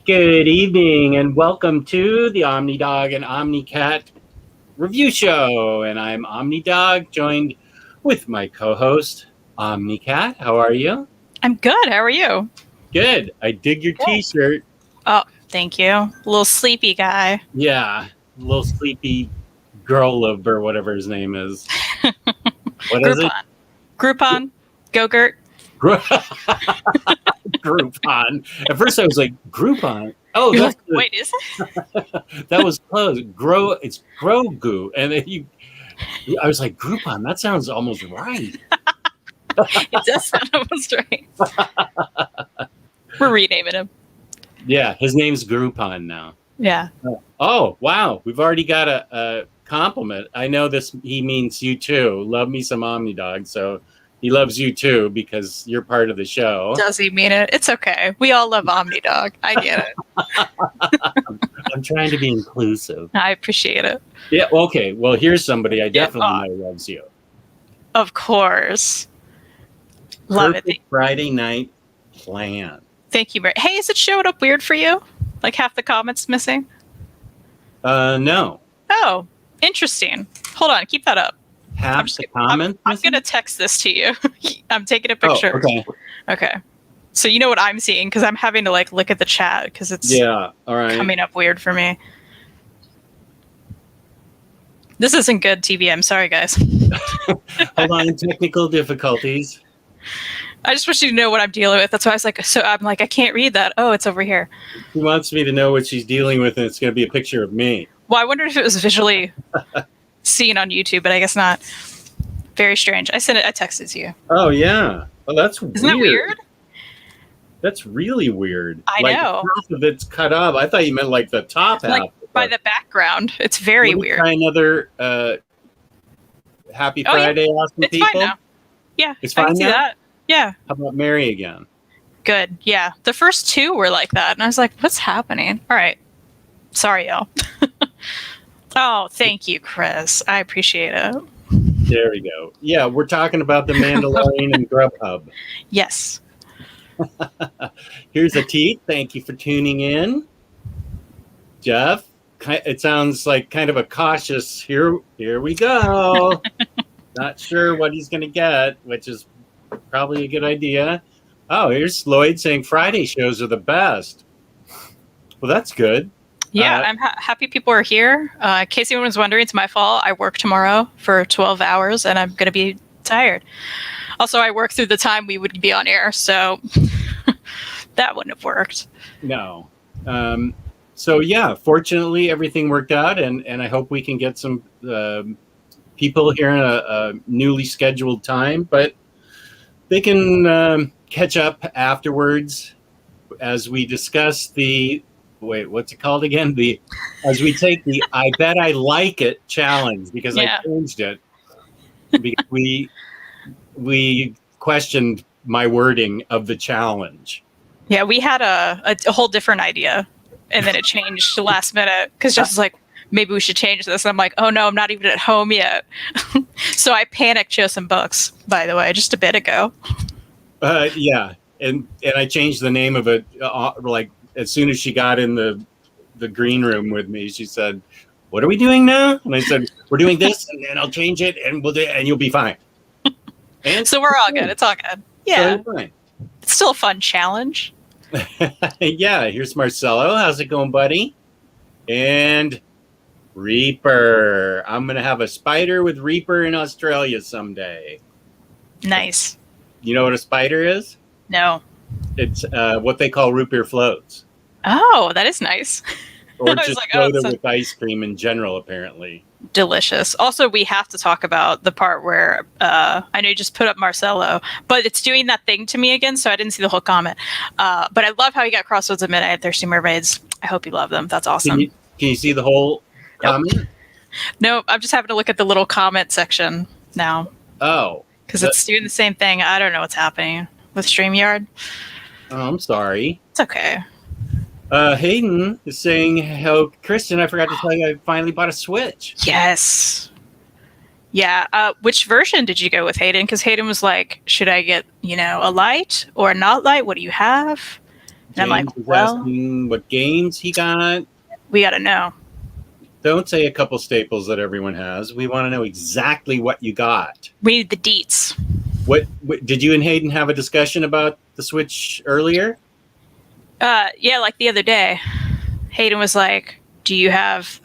Good evening and welcome to the OmniDog and OmniCat review show. And I'm OmniDog, joined with my co-host, OmniCat. How are you? I'm good. How are you? Good. I dig your Good. t-shirt. Oh, thank you. A little sleepy guy. Yeah, little sleepy girl of or whatever his name is. What is it? Groupon. Go-Gurt. Groupon. At first I was like, Groupon? Oh, You're that's like, wait, is it? that was close. It's Grogu. And then I was like, Groupon, that sounds almost right. It does sound almost right. We're renaming him. Yeah, his name's Groupon now. Yeah. Oh, wow. We've already got a compliment. I know he means you too. Love me some OmniDog. So he loves you too because you're part of the show. Does he mean it? It's okay. We all love OmniDog. I get it. I'm trying to be inclusive. I appreciate it. Yeah, okay. Well, here's somebody I definitely know loves you. Of course. Love Perfect it. Friday night plan. Thank you, Mary. Hey, is it showing up weird for you? Like half the comments missing? No. Oh, interesting. Hold on. Keep that up. Half the comments? I'm going to text this to you. I'm taking a picture. Oh, okay. Okay. So you know what I'm seeing because I'm having to look at the chat because it's all right. coming up weird for me. This isn't good TV. I'm sorry, guys. Hold on, technical difficulties. I just wish you to know what I'm dealing with. That's why I was like, I can't read that. Oh, it's over here. She wants me to know what she's dealing with, and it's going to be a picture of me. Well, I wondered if it was visually seen on YouTube, but I guess not. Very strange. I texted to you. Oh, yeah. Oh, that's weird. Isn't that weird? That's really weird. I know. Half of it's cut off. I thought you meant like the top half. By the background. It's very weird. Try another Happy Friday, awesome it's people. Fine now. Yeah, it's fine I can see now? that. Yeah. How about Mary again? Good. Yeah. The first two were like that. And I was like, what's happening? All right. Sorry, y'all. Oh, thank you, Chris. I appreciate it. There we go. Yeah, we're talking about the Mandalorian and Grubhub. Yes. Here's a teeth. Thank you for tuning in. Jeff, it sounds like kind of a cautious, here we go. Not sure what he's going to get, which is probably a good idea. Oh, here's Lloyd saying Friday shows are the best. Well, that's good. Yeah, I'm happy people are here. In case anyone was wondering, it's my fault. I work tomorrow for 12 hours, and I'm going to be tired. Also, I work through the time we would be on air, so that wouldn't have worked. No. So, yeah, fortunately, everything worked out, and I hope we can get some people here in a newly scheduled time, but they can catch up afterwards as we discuss what's it called again? As we take the I Bet I Like It challenge, because I changed it. Because we questioned my wording of the challenge. Yeah, we had a whole different idea, and then it changed last minute because Jess was like, maybe we should change this. And I'm like, oh no, I'm not even at home yet. So I panicked, chose some books, by the way, just a bit ago. Yeah, and I changed the name of it as soon as she got in the green room with me. She said, "What are we doing now?" And I said, "We're doing this, and then I'll change it, and we'll do it, and you'll be fine." And so we're all good. It's all good. Yeah, so fine. It's still a fun challenge. Yeah, here's Marcelo. How's it going, buddy? And Reaper. I'm gonna have a spider with Reaper in Australia someday. Nice. You know what a spider is? No. It's what they call root beer floats. Oh, that is nice. Or just soda with ice cream in general, apparently. Delicious. Also, we have to talk about the part where I know you just put up Marcelo, but it's doing that thing to me again, so I didn't see the whole comment. But I love how you got Crossroads at Midnight, Thirsty Mermaids. I hope you love them. That's awesome. Can you see the whole comment? Nope. I'm just having to look at the little comment section now. Oh. Because it's doing the same thing. I don't know what's happening with StreamYard. Oh, I'm sorry. It's okay. Hayden is saying, "Hello, Kristan. I forgot to tell you I finally bought a Switch." Yes. Yeah. Which version did you go with, Hayden? Because Hayden was like, "Should I get, a light or not light? What do you have?" And And I'm like, James is well, asking what games he got. we got to know. Don't say a couple staples that everyone has. We want to know exactly what you got. We need the deets. What did you and Hayden have a discussion about the Switch earlier? Yeah, like the other day, Hayden was like, do you have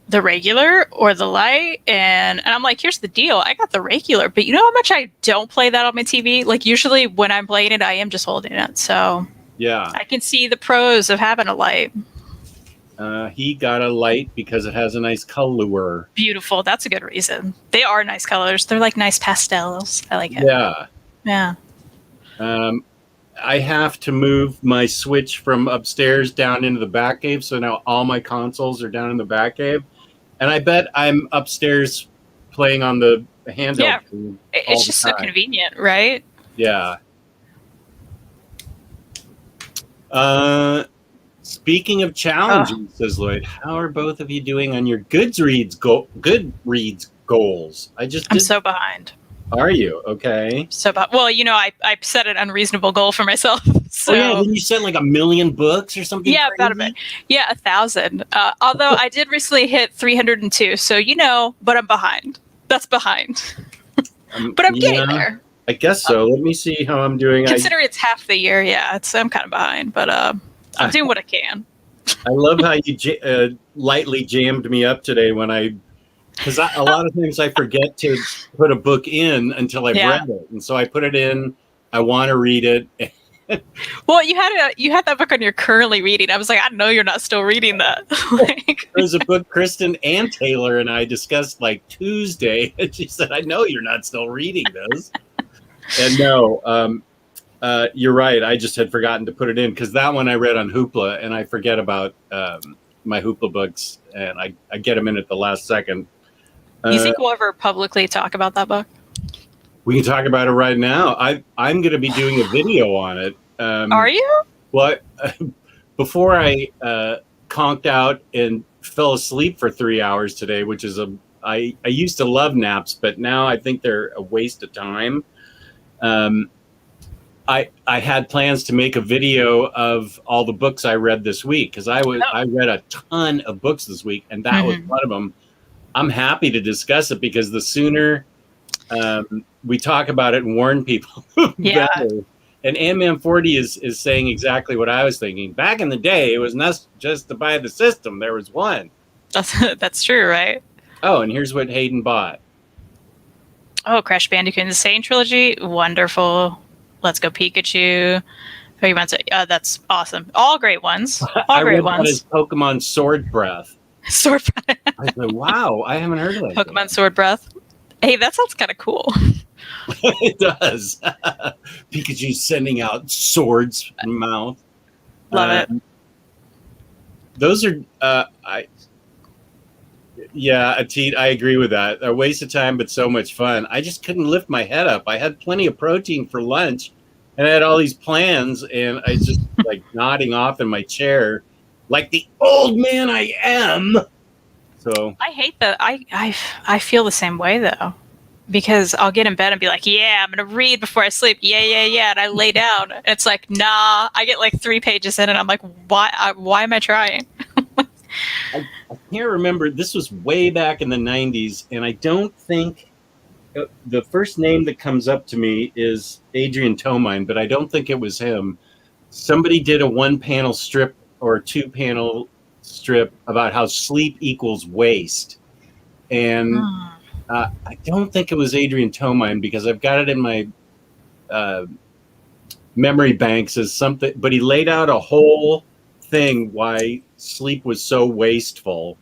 the regular or the light? And I'm like, here's the deal. I got the regular, but you know how much I don't play that on my TV? Like, usually when I'm playing it, I am just holding it. So Yeah. I can see the pros of having a light. He got a light because it has a nice color. Beautiful. That's a good reason. They are nice colors. They're like nice pastels. I like it. Yeah. Yeah. I have to move my Switch from upstairs down into the back cave, so now all my consoles are down in the back cave. And I bet I'm upstairs playing on the handheld. Yeah. It's just so convenient, right? Yeah. Speaking of challenging, says Lloyd, how are both of you doing on your Goodreads goals? I'm so behind. Are you? Okay. Well, you know, I set an unreasonable goal for myself. So. Oh yeah, didn't you set like 1,000,000 books or something? Yeah, about a bit. Yeah, 1,000. Although I did recently hit 302, so you know, but I'm behind. That's behind. But I'm getting there. I guess so. Let me see how I'm doing. Considering it's half the year, yeah, I'm kind of behind, but I'm doing what I can. I love how you lightly jammed me up today because a lot of times I forget to put a book in until I've read it, and so I put it in. I want to read it. Well, you had that book on you're currently reading. I was like, I know you're not still reading that. There's a book Kristan and Taylor and I discussed like Tuesday, and she said, I know you're not still reading this. And no, you're right. I just had forgotten to put it in because that one I read on Hoopla, and I forget about my Hoopla books, and I get them in at the last second. You think we'll ever publicly talk about that book? We can talk about it right now. I'm going to be doing a video on it. Are you? Well, before I conked out and fell asleep for 3 hours today, which is I used to love naps, but now I think they're a waste of time. I had plans to make a video of all the books I read this week because I read a ton of books this week, and that was one of them. I'm happy to discuss it because the sooner we talk about it and warn people, better. And Ant-Man 40 is saying exactly what I was thinking. Back in the day, it was not just to buy the system. There was one. That's true, right? Oh, and here's what Hayden bought. Oh, Crash Bandicoot Insane Trilogy. Wonderful. Let's Go Pikachu. That's awesome. All great ones. All great ones. His Pokemon Sword Breath. Sword Breath. I was like, wow, I haven't heard of that. Pokemon Sword Breath. Hey, that sounds kind of cool. It does. Pikachu sending out swords from mouth. Love it. Those are, Atit, I agree with that. A waste of time, but so much fun. I just couldn't lift my head up. I had plenty of protein for lunch, and I had all these plans, and I was just like nodding off in my chair, like the old man I am. So I hate that. I feel the same way though, because I'll get in bed and be like, yeah, I'm gonna read before I sleep. Yeah. And I lay down. And it's like, nah. I get like 3 pages in, and I'm like, why am I trying? I can't remember. This was way back in the 90s, and I don't think the first name that comes up to me is Adrian Tomine, but I don't think it was him. Somebody did a 1-panel strip or 2-panel strip about how sleep equals waste, and I don't think it was Adrian Tomine because I've got it in my memory banks as something, but he laid out a whole thing why sleep was so wasteful,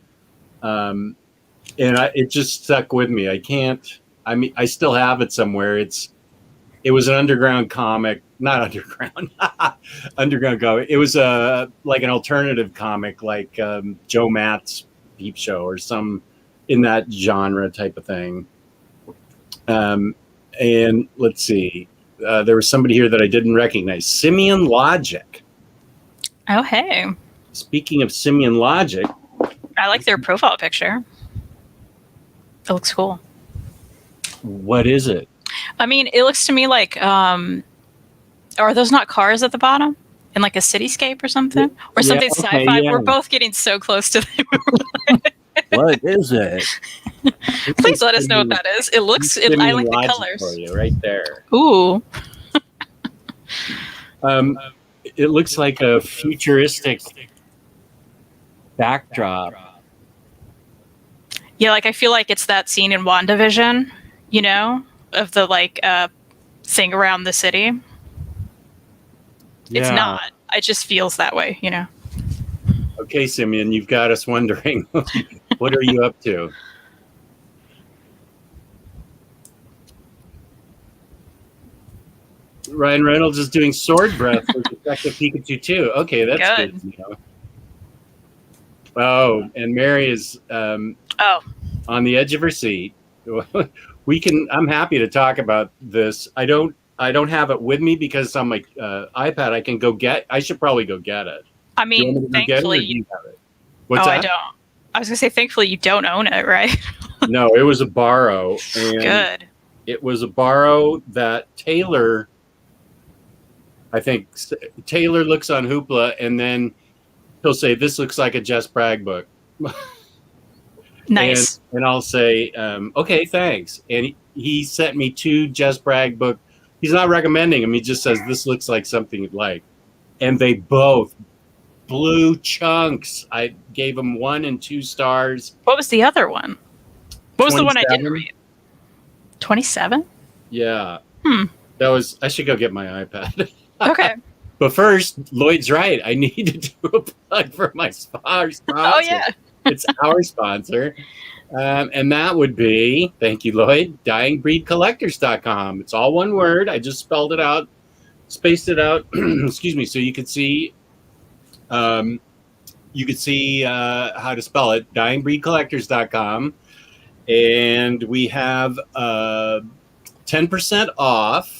and it just stuck with me. I still have it somewhere. It was an underground comic, not underground, underground comic. It was like an alternative comic, like Joe Matt's Peep Show or some in that genre type of thing. And let's see, there was somebody here that I didn't recognize, Simian Logic. Oh, hey. Speaking of Simian Logic, I like their profile picture. It looks cool. What is it? I mean, it looks to me like, are those not cars at the bottom? in like a cityscape or something, or Yeah, something okay, sci-fi. yeah. We're both getting so close to What is it? Please let us know what that is. It looks. I like the Logic colors. for you right there. Ooh. It looks like a futuristic backdrop. Yeah, like I feel like it's that scene in WandaVision, you know, of the like thing around the city. Yeah. It's not. It just feels that way, you know. Okay, Simeon, you've got us wondering, what are you up to? Ryan Reynolds is doing sword breath for Detective Pikachu too. Okay, that's good. You know. Oh, and Mary is on the edge of her seat. I'm happy to talk about this. I don't have it with me because on my iPad I can go get. I should probably go get it. I mean, thankfully you have it. What's that? I don't. I was gonna say, thankfully you don't own it, right? No, it was a borrow. And good. It was a borrow that Taylor. I think Taylor looks on Hoopla and then he'll say, "This looks like a Jess Bragg book." Nice. And I'll say, "Okay, thanks." And he sent me 2 Jess Bragg book. He's not recommending them. He just says, "This looks like something you'd like." And they both blew chunks. I gave them 1 and 2 stars. What was the other one? What was 27? the one I didn't read? 27? Yeah. That was. I should go get my iPad. Okay. But first, Lloyd's right. I need to do a plug for my sponsor. Oh, yeah. It's our sponsor. And that would be, thank you, Lloyd, DyingBreedCollectors.com. It's all one word. I just spelled it out, spaced it out. Excuse me. So you could see how to spell it, DyingBreedCollectors.com. And we have 10% off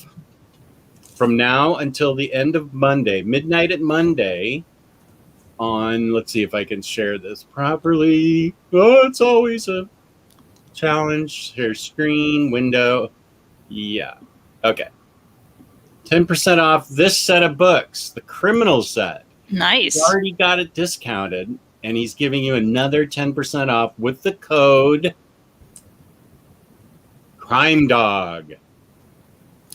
from now until the end of Monday, midnight at Monday on, let's see if I can share this properly. Oh, it's always a challenge. Share screen, window. Yeah. Okay. 10% off this set of books, the criminal set. Nice. He's already got it discounted, and he's giving you another 10% off with the code Crime Dog.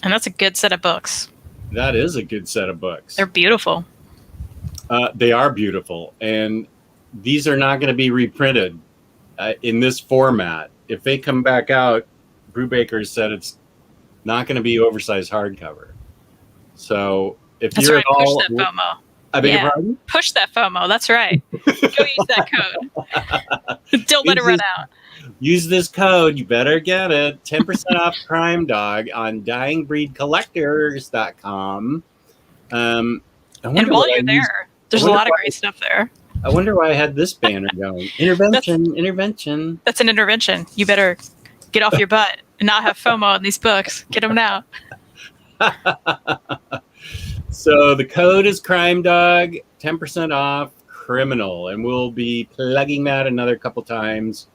And that's a good set of books. That is a good set of books. They're beautiful. They are beautiful, and these are not going to be reprinted in this format. If they come back out, Brubaker said it's not going to be oversized hardcover. So if That's you're right. at all, push that FOMO. I beg your pardon? Push that FOMO. That's right. Go use that code. Don't let it run out. Use this code. You better get it. 10% off Crime Dog on DyingBreedCollectors.com. And while you're there, there's a lot of great stuff there. I wonder why I had this banner going. Intervention. That's an intervention. You better get off your butt and not have FOMO on these books. Get them now. So the code is Crime Dog, 10% off Criminal, and we'll be plugging that another couple times.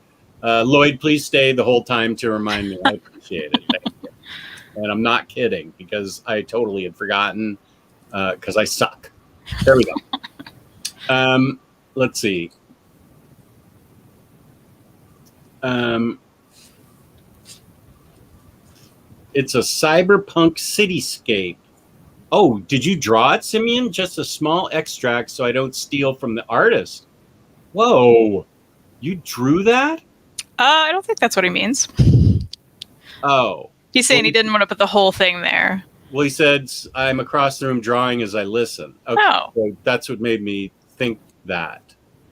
Lloyd, please stay the whole time to remind me. I appreciate it. Thank you. And I'm not kidding because I totally had forgotten because I suck. There we go. Let's see. It's a cyberpunk cityscape. Oh, did you draw it, Simeon? Just a small extract so I don't steal from the artist. Whoa. You drew that? I don't think that's what he means. Oh. He's saying he didn't want to put the whole thing there. Well, he said, I'm across the room drawing as I listen. Okay. Oh. So that's what made me think that.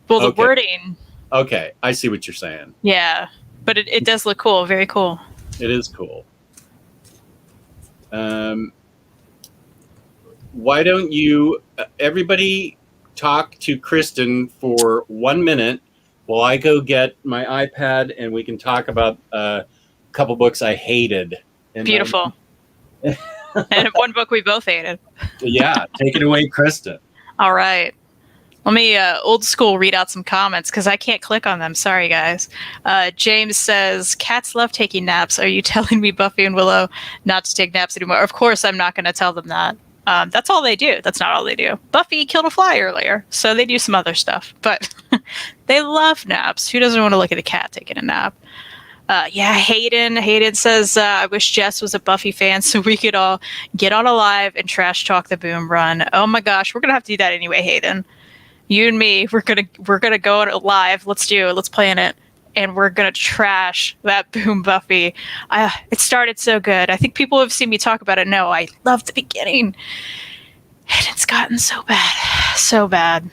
Well, the wording. Okay. I see what you're saying. Yeah. But it does look cool. Very cool. It is cool. Why don't you, everybody talk to Kristan for 1 minute while I go get my iPad and we can talk about a couple books I hated. And beautiful. And one book we both hated. Yeah, take it away, Kristan. All right. Let me old school read out some comments because I can't click on them. Sorry, guys. James says, cats love taking naps. Are you telling me Buffy and Willow not to take naps anymore? Of course, I'm not going to tell them that. That's all they do. That's not all they do. Buffy killed a fly earlier, so they do some other stuff. But they love naps. Who doesn't want to look at a cat taking a nap? Hayden says, I wish Jess was a Buffy fan so we could all get on a live and trash talk the boom run. Oh my gosh, we're gonna have to do that anyway, Hayden. You and me, we're gonna go on live. Let's do it. Let's plan it. And we're going to trash that boom Buffy. It started so good. I think people have seen me talk about it. No, I love the beginning. And it's gotten so bad. So bad.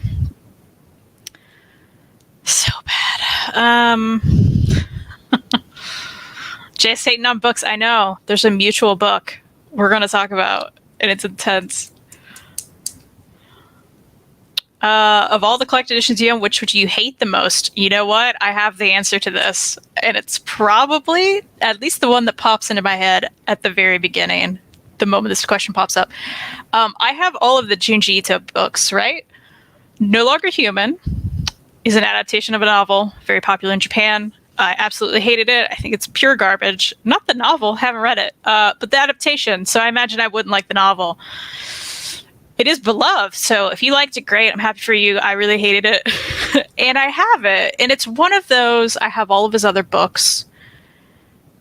So bad. Jess hating on books. I know. There's a mutual book we're going to talk about. And it's intense. Of all the collected editions you own, which would you hate the most? You know what? I have the answer to this. And it's probably at least the one that pops into my head at the very beginning, the moment this question pops up. I have all of the Junji Ito books, right? No Longer Human is an adaptation of a novel, very popular in Japan. I absolutely hated it. I think it's pure garbage. Not the novel, haven't read it, but the adaptation. So I imagine I wouldn't like the novel. It is beloved, so if you liked it, great. I'm happy for you. I really hated it. And I have it. And it's one of those, I have all of his other books,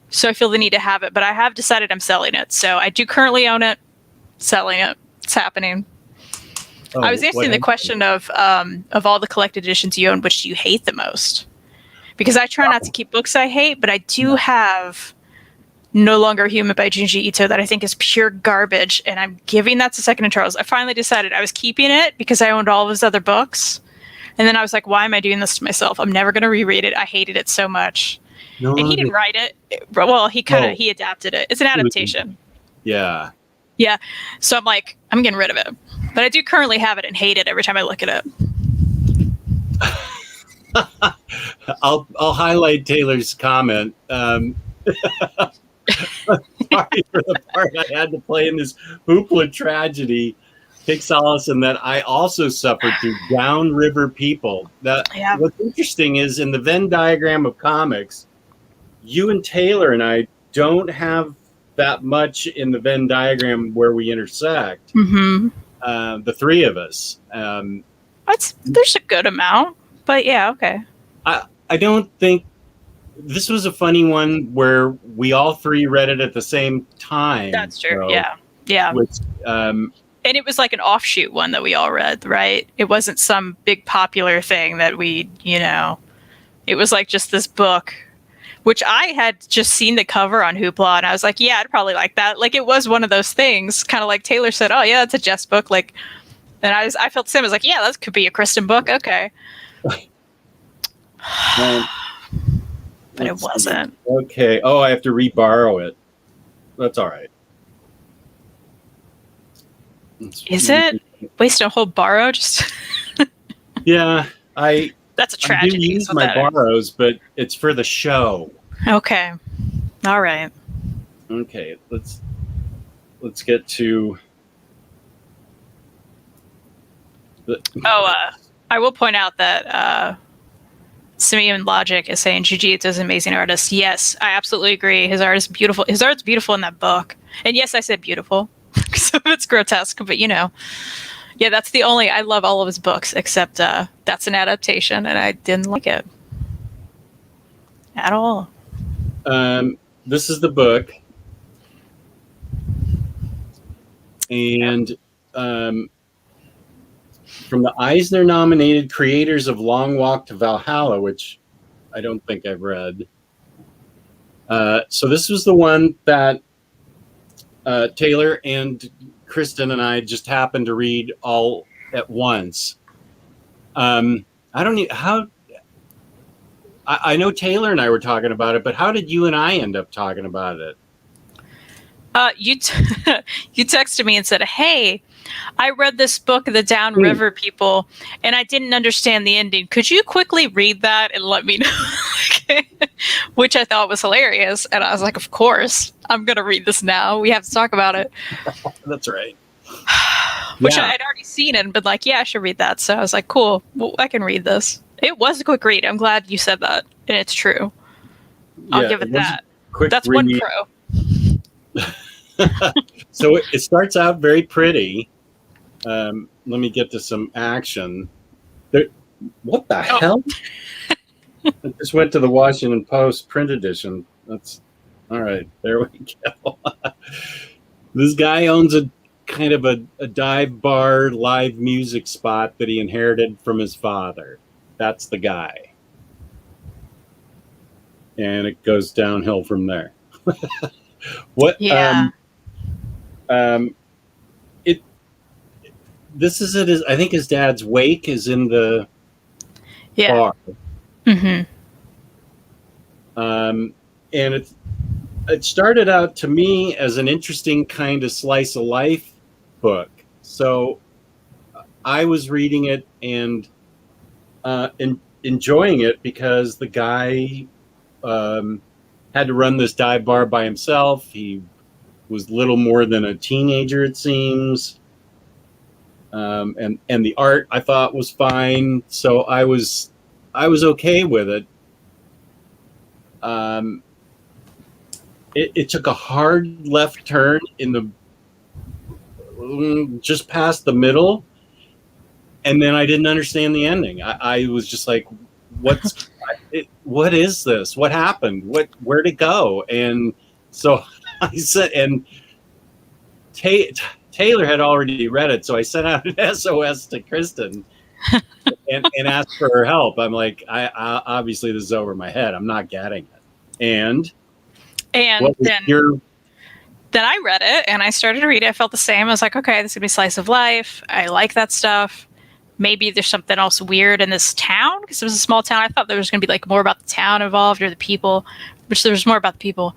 so I feel the need to have it. But I have decided I'm selling it. So I do currently own it, selling it. It's happening. I was asking the question of all the collected editions you own, which do you hate the most? Because I try not to keep books I hate, but I do have No Longer Human by Junji Ito that I think is pure garbage, and I'm giving that to Second and Charles. I finally decided I was keeping it because I owned all of his other books, and then I was like, why am I doing this to myself? I'm never going to reread it. I hated it so much. And he didn't write it. Well, he he adapted it. It's an adaptation. Yeah. Yeah. So I'm like, I'm getting rid of it. But I do currently have it and hate it every time I look at it. I'll highlight Taylor's comment. Sorry for the part I had to play in this Hoopla tragedy. Take solace in that I also suffered through Downriver People. What's interesting is in the Venn diagram of comics, you and Taylor and I don't have that much in the Venn diagram where we intersect. Mm-hmm. The three of us. There's a good amount, but yeah, okay. I don't think this was a funny one where we all three read it at the same time. That's true. So, yeah. Which, and it was like an offshoot one that we all read, right? It wasn't some big popular thing that we, it was like just this book, which I had just seen the cover on Hoopla, and I was like, yeah, I'd probably like that. Like, it was one of those things, kind of like Taylor said, oh yeah, that's a Jess book. Like, and I felt the same. I was like, yeah, that could be a Kristan book. Okay. But it wasn't. Okay. Oh, I have to re-borrow it. That's all right. Is it? Waste a whole borrow? Just yeah, that's a tragedy. I do use my borrows, but it's for the show. Okay. All right. Okay. Let's get to. I will point out that Simeon Logic is saying Junji Ito is an amazing artist. Yes, I absolutely agree. His art is beautiful. His art's beautiful in that book. And yes, I said beautiful. Some of it's grotesque, but yeah, that's the only. I love all of his books except that's an adaptation, and I didn't like it at all. This is the book, and from the Eisner-nominated creators of Long Walk to Valhalla, which I don't think I've read. So this was the one that Taylor and Kristan and I just happened to read all at once. I know Taylor and I were talking about it, but how did you and I end up talking about it? You texted me and said, hey, I read this book, The Downriver People, and I didn't understand the ending. Could you quickly read that and let me know? Which I thought was hilarious. And I was like, of course, I'm going to read this now. We have to talk about it. That's right. Which I'd already seen it and been like, yeah, I should read that. So I was like, cool, well, I can read this. It was a quick read. I'm glad you said that. And it's true. I'll give it that. That's read. one pro. So it starts out very pretty. Let me get to some action. There, what the hell? I just went to the Washington Post print edition. That's all right. There we go. This guy owns a kind of a dive bar live music spot that he inherited from his father. That's the guy. And it goes downhill from there. What? Yeah. It. This is it. I think his dad's wake is in the bar. Mm-hmm. And it started out to me as an interesting kind of slice of life book. So I was reading it and enjoying it because the guy had to run this dive bar by himself. He was little more than a teenager, it seems. And the art I thought was fine, so I was okay with it. It took a hard left turn in the just past the middle, and then I didn't understand the ending. I was just like, what is this? What happened? Where'd it go? And so I said, and Taylor had already read it, so I sent out an SOS to Kristan and asked for her help. I'm like, I obviously this is over my head. I'm not getting it. And then I read it and I started to read it. I felt the same. I was like, okay, this is gonna be slice of life. I like that stuff. Maybe there's something else weird in this town because it was a small town. I thought there was gonna be like more about the town involved or the people, which there was more about the people.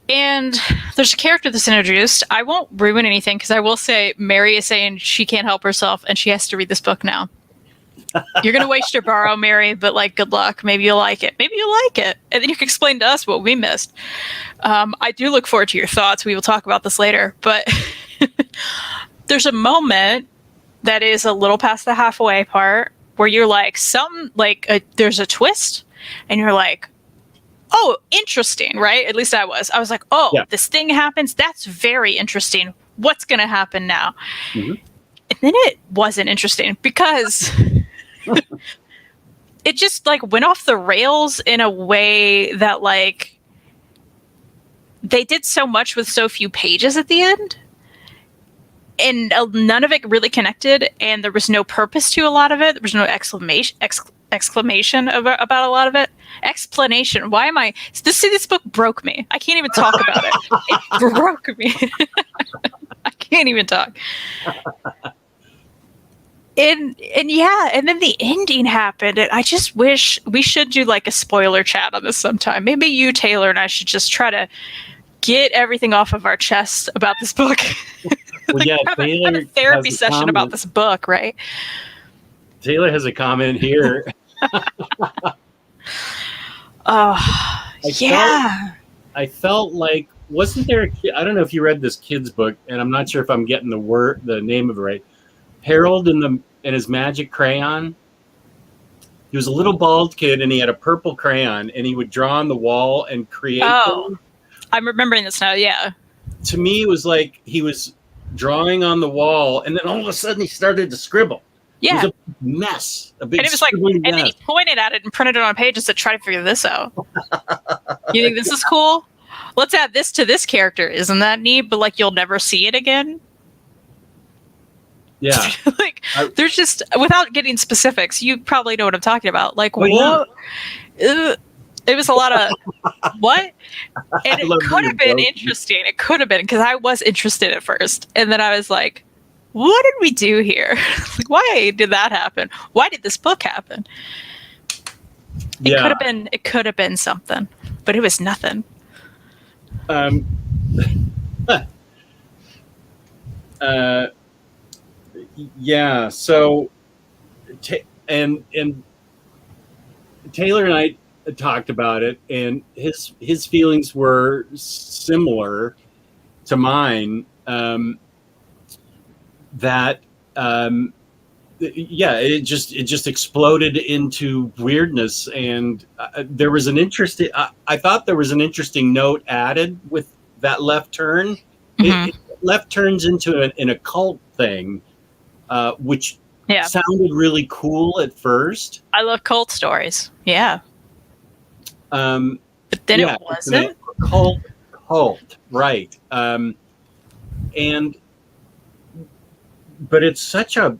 And there's a character that's introduced. I won't ruin anything because I will say Mary is saying she can't help herself and she has to read this book now. You're going to waste your borrow, Mary, but like, good luck. Maybe you'll like it. Maybe you'll like it. And then you can explain to us what we missed. I do look forward to your thoughts. We will talk about this later. But there's a moment that is a little past the halfway part where you're like, there's a twist. And you're like, oh, interesting, right? At least I was. I was like, oh, yeah. This thing happens. That's very interesting. What's going to happen now? Mm-hmm. And then it wasn't interesting because it just like went off the rails in a way that like they did so much with so few pages at the end. And none of it really connected. And there was no purpose to a lot of it. There was no exclamation about a lot of it. Explanation. Why am I? This book broke me. I can't even talk about it. It broke me. I can't even talk. And then the ending happened. And I just wish we should do like a spoiler chat on this sometime. Maybe you, Taylor, and I should just try to get everything off of our chest about this book. Well, yeah, have a therapy session about this book, right? Taylor has a comment here. I felt like, wasn't there I don't know if you read this kid's book, and I'm not sure if I'm getting the name of it right. Harold and his magic crayon. He was a little bald kid and he had a purple crayon and he would draw on the wall and create things. I'm remembering this now, yeah. To me, it was like he was drawing on the wall and then all of a sudden he started to scribble. Yeah. It was a mess. A big and it was like, and then he pointed at it and printed it on a page and said, try to figure this out. You think this is cool? Let's add this to this character. Isn't that neat? But like, you'll never see it again. Yeah. Like, there's just, without getting specifics, you probably know what I'm talking about. Like, what? Yeah. It was a lot of what? And it could have been interesting. It could have been, because I was interested at first. And then I was like, what did we do here? Like, why did that happen? Why did this book happen? It could have been something, but it was nothing. Yeah. So, and Taylor and I talked about it, and his feelings were similar to mine. It just exploded into weirdness, and there was an interesting. I thought there was an interesting note added with that left turn, Mhm. it left turns into an occult thing, which Yeah. sounded really cool at first. I love cult stories. Yeah. Um, But then yeah, it it's an wasn't. cult, right? And but it's such a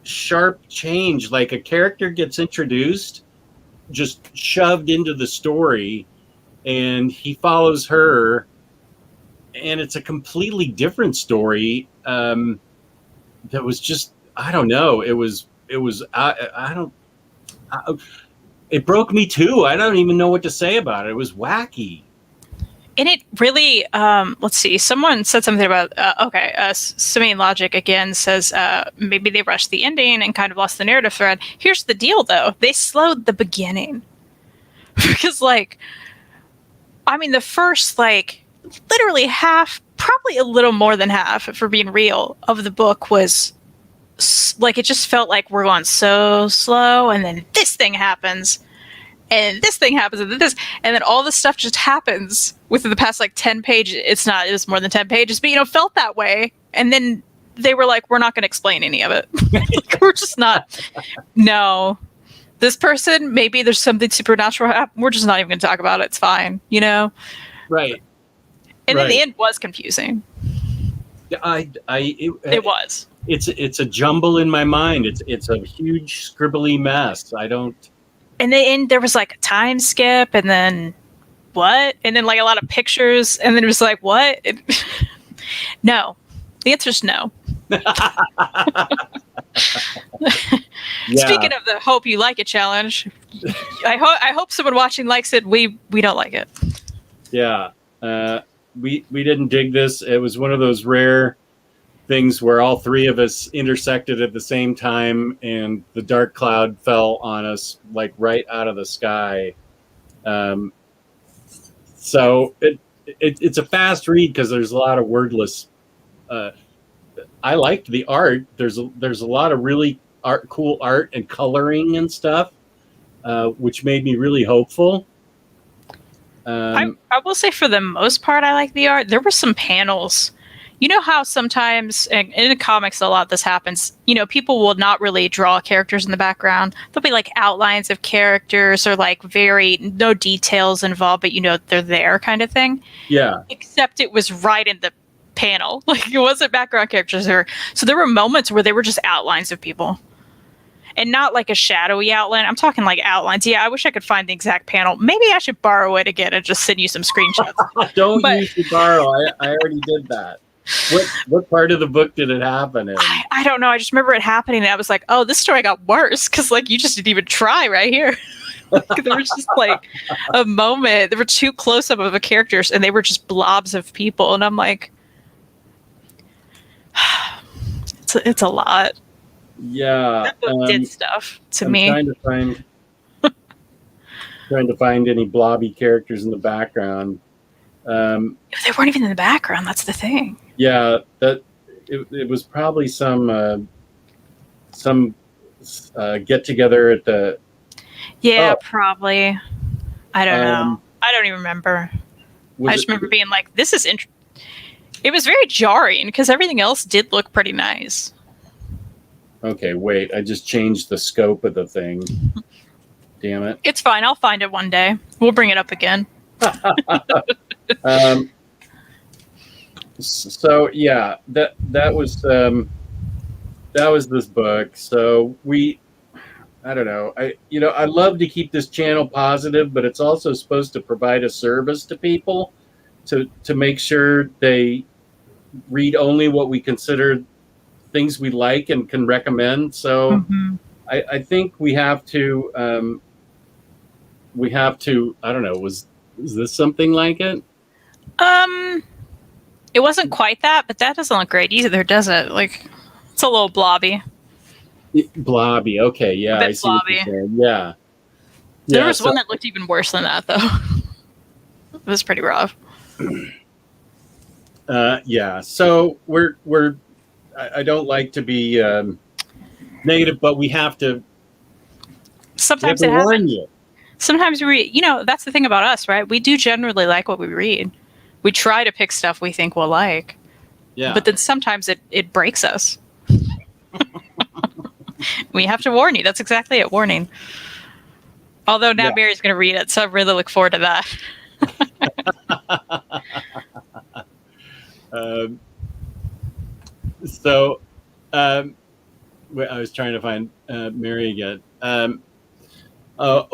sharp change. Like a character gets introduced, just shoved into the story, and he follows her, and it's a completely different story. That was just, I don't know. I don't. I, it broke me too. I don't even know what to say about it. It was wacky. And it really, let's see, someone said something about, Simian Logic again says maybe they rushed the ending and kind of lost the narrative thread. Here's the deal, though. They slowed the beginning. Because, like, I mean, the first, like, literally half, probably a little more than half, if we're being real, of the book was, like, it just felt like we're going so slow, and then this thing happens. And this thing happens, and then all this stuff just happens within the past like 10 pages. It was more than 10 pages, but it felt that way. And then they were like, we're not going to explain any of it. Like, we're just not. No, this person, maybe there's something supernatural happen. We're just not even going to talk about it. It's fine, Right. And then the end was confusing. It was. It's a jumble in my mind. It's a huge scribbly mess. I don't. And then there was like a time skip, and then what? And then like a lot of pictures, and then it was like, what? No. The answer's no. Speaking of the hope you like it challenge, I hope someone watching likes it. We don't like it. Yeah. We didn't dig this. It was one of those rare things where all three of us intersected at the same time, and the dark cloud fell on us like right out of the sky. So it's a fast read because there's a lot of wordless. I liked the art. There's a lot of really cool art and coloring and stuff, which made me really hopeful. I will say for the most part, I like the art. There were some panels. You know how sometimes in the comics a lot this happens, people will not really draw characters in the background. There'll be like outlines of characters or like no details involved, but they're there kind of thing. Yeah. Except it was right in the panel. Like it wasn't background characters there. So there were moments where they were just outlines of people. And not like a shadowy outline. I'm talking like outlines. Yeah, I wish I could find the exact panel. Maybe I should borrow it again and just send you some screenshots. Don't usually borrow. I already did that. What part of the book did it happen in? I don't know. I just remember it happening, and I was like, "Oh, this story got worse because like you just didn't even try right here." There was just like a moment. There were two close-up of the characters, and they were just blobs of people, and I'm like, "It's a lot." Yeah, that book did stuff to me. Trying to find any blobby characters in the background. They weren't even in the background. That's the thing. Yeah, it was probably some get together at the. Yeah, probably. I don't know. I don't even remember. I just remember being like, "This is interesting." It was very jarring because everything else did look pretty nice. Okay, wait. I just changed the scope of the thing. Damn it. It's fine. I'll find it one day. We'll bring it up again. So yeah, that was this book. So I don't know. I love to keep this channel positive, but it's also supposed to provide a service to people to make sure they read only what we consider things we like and can recommend. So I think we have to I don't know, was this something like it? It wasn't quite that, but that doesn't look great either, does it? Like, it's a little blobby. Blobby, okay, yeah, I see blobby. what you're saying. Yeah. There was one that looked even worse than that, though. It was pretty rough. Yeah, so I don't like to be negative, but we have to. Sometimes it happens. Sometimes we read, that's the thing about us, right? We do generally like what we read. We try to pick stuff we think we'll like. Yeah. But then sometimes it breaks us. We have to warn you. That's exactly it. Warning. Although now Yeah. Mary's going to read it, so I really look forward to that. So, I was trying to find Mary again.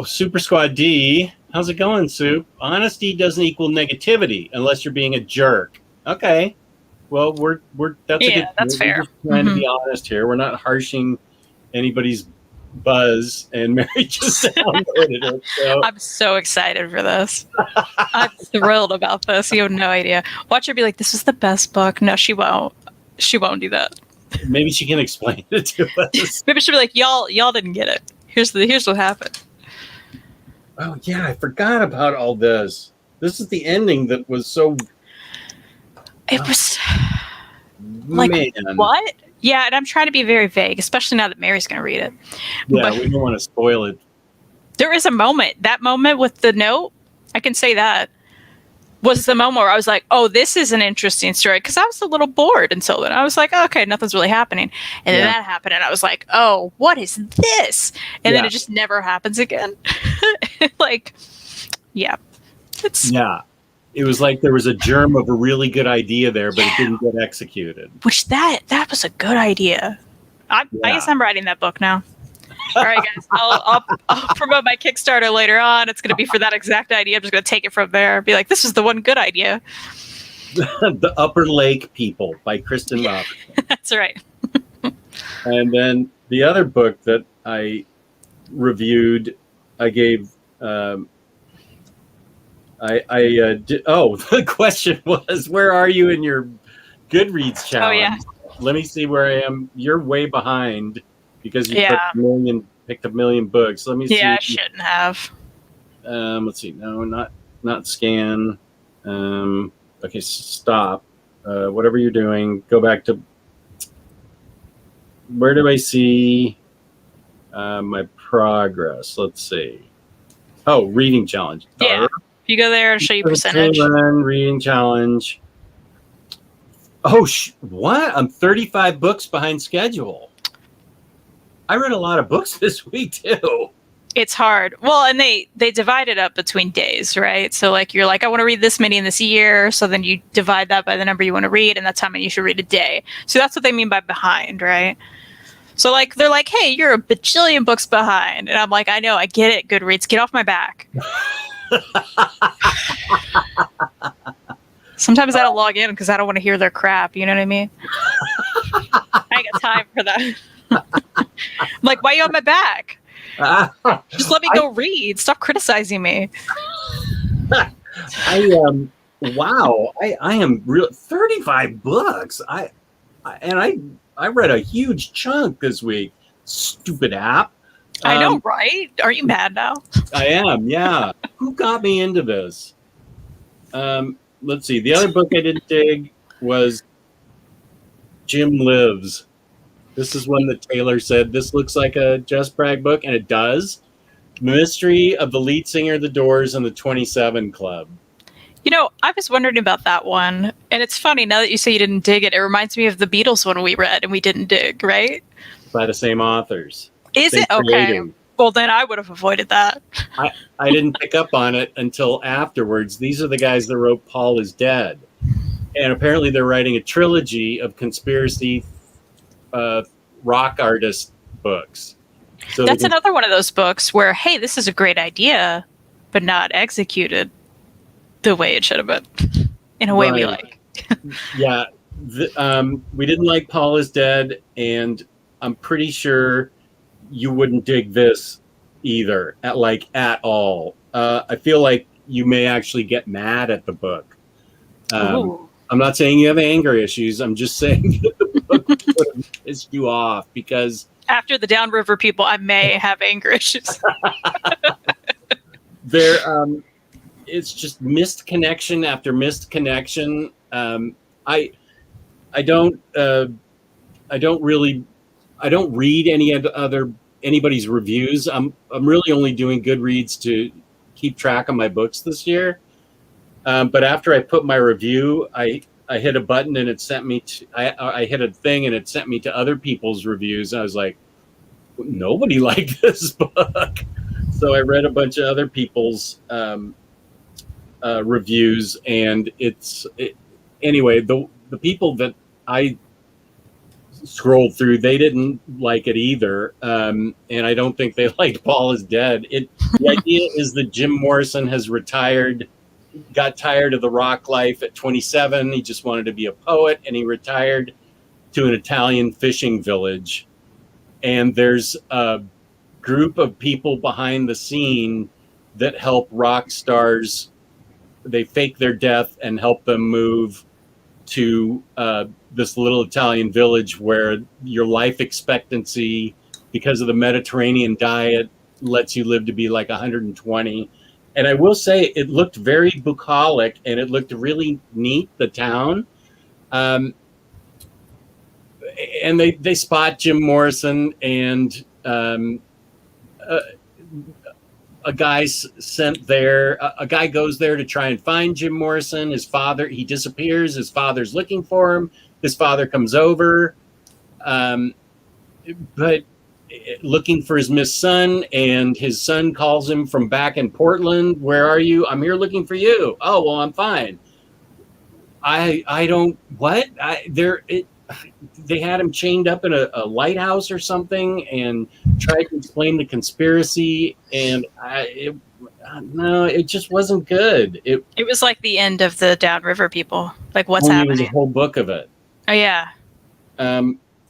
Super Squad D, how's it going, Soup? Honesty doesn't equal negativity unless you're being a jerk. Okay, well, that's a good. That's fair. We're just trying to be honest here. We're not harshing anybody's buzz, and Mary just downloaded it. So. I'm so excited for this. I'm thrilled about this. You have no idea. Watch her be like, "This is the best book." No, she won't. She won't do that. Maybe she can explain it to us. Maybe she'll be like, "Y'all didn't get it. Here's what happened." Oh yeah, I forgot about all this. This is the ending that was so. It was like, man. What? Yeah, and I'm trying to be very vague, especially now that Mary's going to read it. Yeah, But we don't want to spoil it. there is a moment. That moment with the note, I can say that was the moment where I was like, "Oh, this is an interesting story," because I was a little bored until then. I was like, "Okay, nothing's really happening," and then that happened, and I was like, "Oh, what is this?" And then it just never happens again. Like, it was like there was a germ of a really good idea there, but it didn't get executed. Which that was a good idea. I guess I'm writing that book now. All right, guys, I'll promote my Kickstarter later on. It's going to be for that exact idea. I'm just going to take it from there. Be like, this is the one good idea. The Upper Lake People by Kristan Robertson. That's right. And then the other book that I reviewed, I gave. The question was, where are you in your Goodreads challenge? Oh yeah. Let me see where I am. You're way behind because you picked a million books. Let me see. Yeah, I shouldn't have. Let's see. No, not scan. Okay, stop. Whatever you're doing, go back to. Where do I see my progress? Let's see. Oh, reading challenge. Yeah. If you go there, it'll show you percentage. Reading challenge. Oh, what? I'm 35 books behind schedule. I read a lot of books this week too. It's hard. Well, and they divide it up between days, right? So like you're like, I want to read this many in this year. So then you divide that by the number you want to read, and that's how many you should read a day. So that's what they mean by behind, right? So like they're like, hey, you're a bajillion books behind. And I'm like, I know, I get it, Goodreads. Get off my back. Sometimes I don't log in because I don't want to hear their crap. You know what I mean? I ain't got time for that. I'm like, why are you on my back? Just let me go read. Stop criticizing me. I am real 35 books. I read a huge chunk this week. Stupid app. I know, right? Are you mad now? I am, yeah. Who got me into this? Let's see. The other book I didn't dig was Jim Lives. This is one that Taylor said, this looks like a Jess Bragg book, and it does. Mystery of the Lead Singer of the Doors and the 27 Club. You know, I was wondering about that one. And it's funny, now that you say you didn't dig it, it reminds me of the Beatles one we read and we didn't dig, right? By the same authors. Is it? Okay. Well, then I would have avoided that. I didn't pick up on it until afterwards. These are the guys that wrote Paul is Dead. And apparently they're writing a trilogy of conspiracy rock artist books. So that's another one of those books where, hey, this is a great idea, but not executed the way it should have been, in a way we like. Yeah. We didn't like Paul is Dead, and I'm pretty sure you wouldn't dig this either, at all. I feel like you may actually get mad at the book. I'm not saying you have anger issues. I'm just saying that the book would have pissed you off because after the Downriver people, I may have anger issues. It's just missed connection after missed connection. I don't read anybody's reviews. I'm really only doing Goodreads to keep track of my books this year. But after I put my review, I I hit a button and it sent me to, I hit a thing and it sent me to other people's reviews. I was like, nobody liked this book. So I read a bunch of other people's reviews, and anyway, the people that I scrolled through, they didn't like it either. And I don't think they liked Paul is Dead. The idea is that Jim Morrison has retired, got tired of the rock life at 27. He just wanted to be a poet, and he retired to an Italian fishing village. And there's a group of people behind the scene that help rock stars. They fake their death and help them move to this little Italian village where your life expectancy, because of the Mediterranean diet, lets you live to be like 120. And I will say it looked very bucolic, and it looked really neat, the town. And they spot Jim Morrison, and a guy's sent there. A guy goes there to try and find Jim Morrison. His father, he disappears. His father's looking for him. His father comes over, but looking for his missed son, and his son calls him from back in Portland. Where are you? I'm here looking for you. Oh, well, I'm fine. I don't, what? They had him chained up in a lighthouse or something and tried to explain the conspiracy. And no, it just wasn't good. It was like the end of the Downriver people. Like, what's happening? It was a happening? whole book of it. Oh, yeah.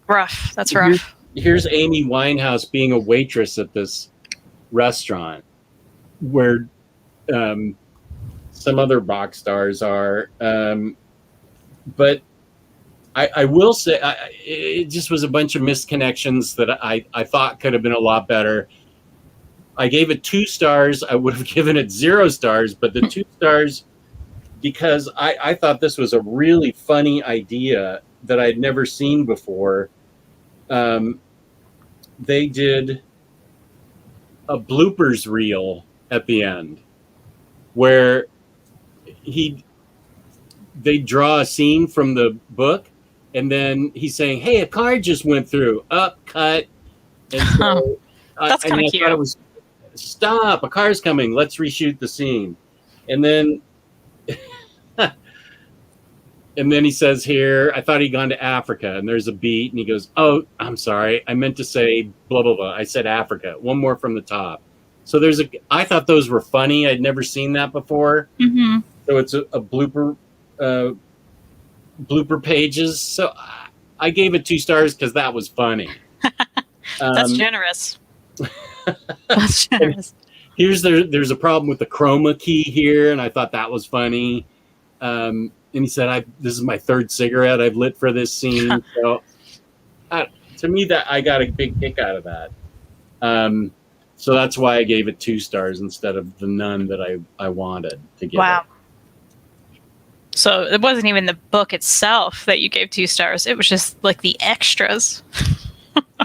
Rough. That's rough. Here's Amy Winehouse being a waitress at this restaurant where some other rock stars are. But I will say it just was a bunch of missed connections that I thought could have been a lot better. I gave it 2 stars. I would have given it 0 stars, but the 2 stars, because I thought this was a really funny idea that I'd never seen before. They did a bloopers reel at the end where they draw a scene from the book, and then he's saying, "Hey, a car just went through." Up, cut. And so, that's kind of cute. I thought it was, stop! A car's coming. Let's reshoot the scene. And then, and then he says here, "I thought he'd gone to Africa." And there's a beat, and he goes, "Oh, I'm sorry. I meant to say blah blah blah. I said Africa. One more from the top." So I thought those were funny. I'd never seen that before. Mm-hmm. So it's a blooper pages. So I gave it 2 stars because that was funny. That's generous. That's generous. There's a problem with the chroma key here, and I thought that was funny. And he said, "This is my 3rd cigarette I've lit for this scene." So to me, that I got a big kick out of that. So that's why I gave it 2 stars instead of the none that I wanted to give. Wow. It. So it wasn't even the book itself that you gave 2 stars. It was just like the extras.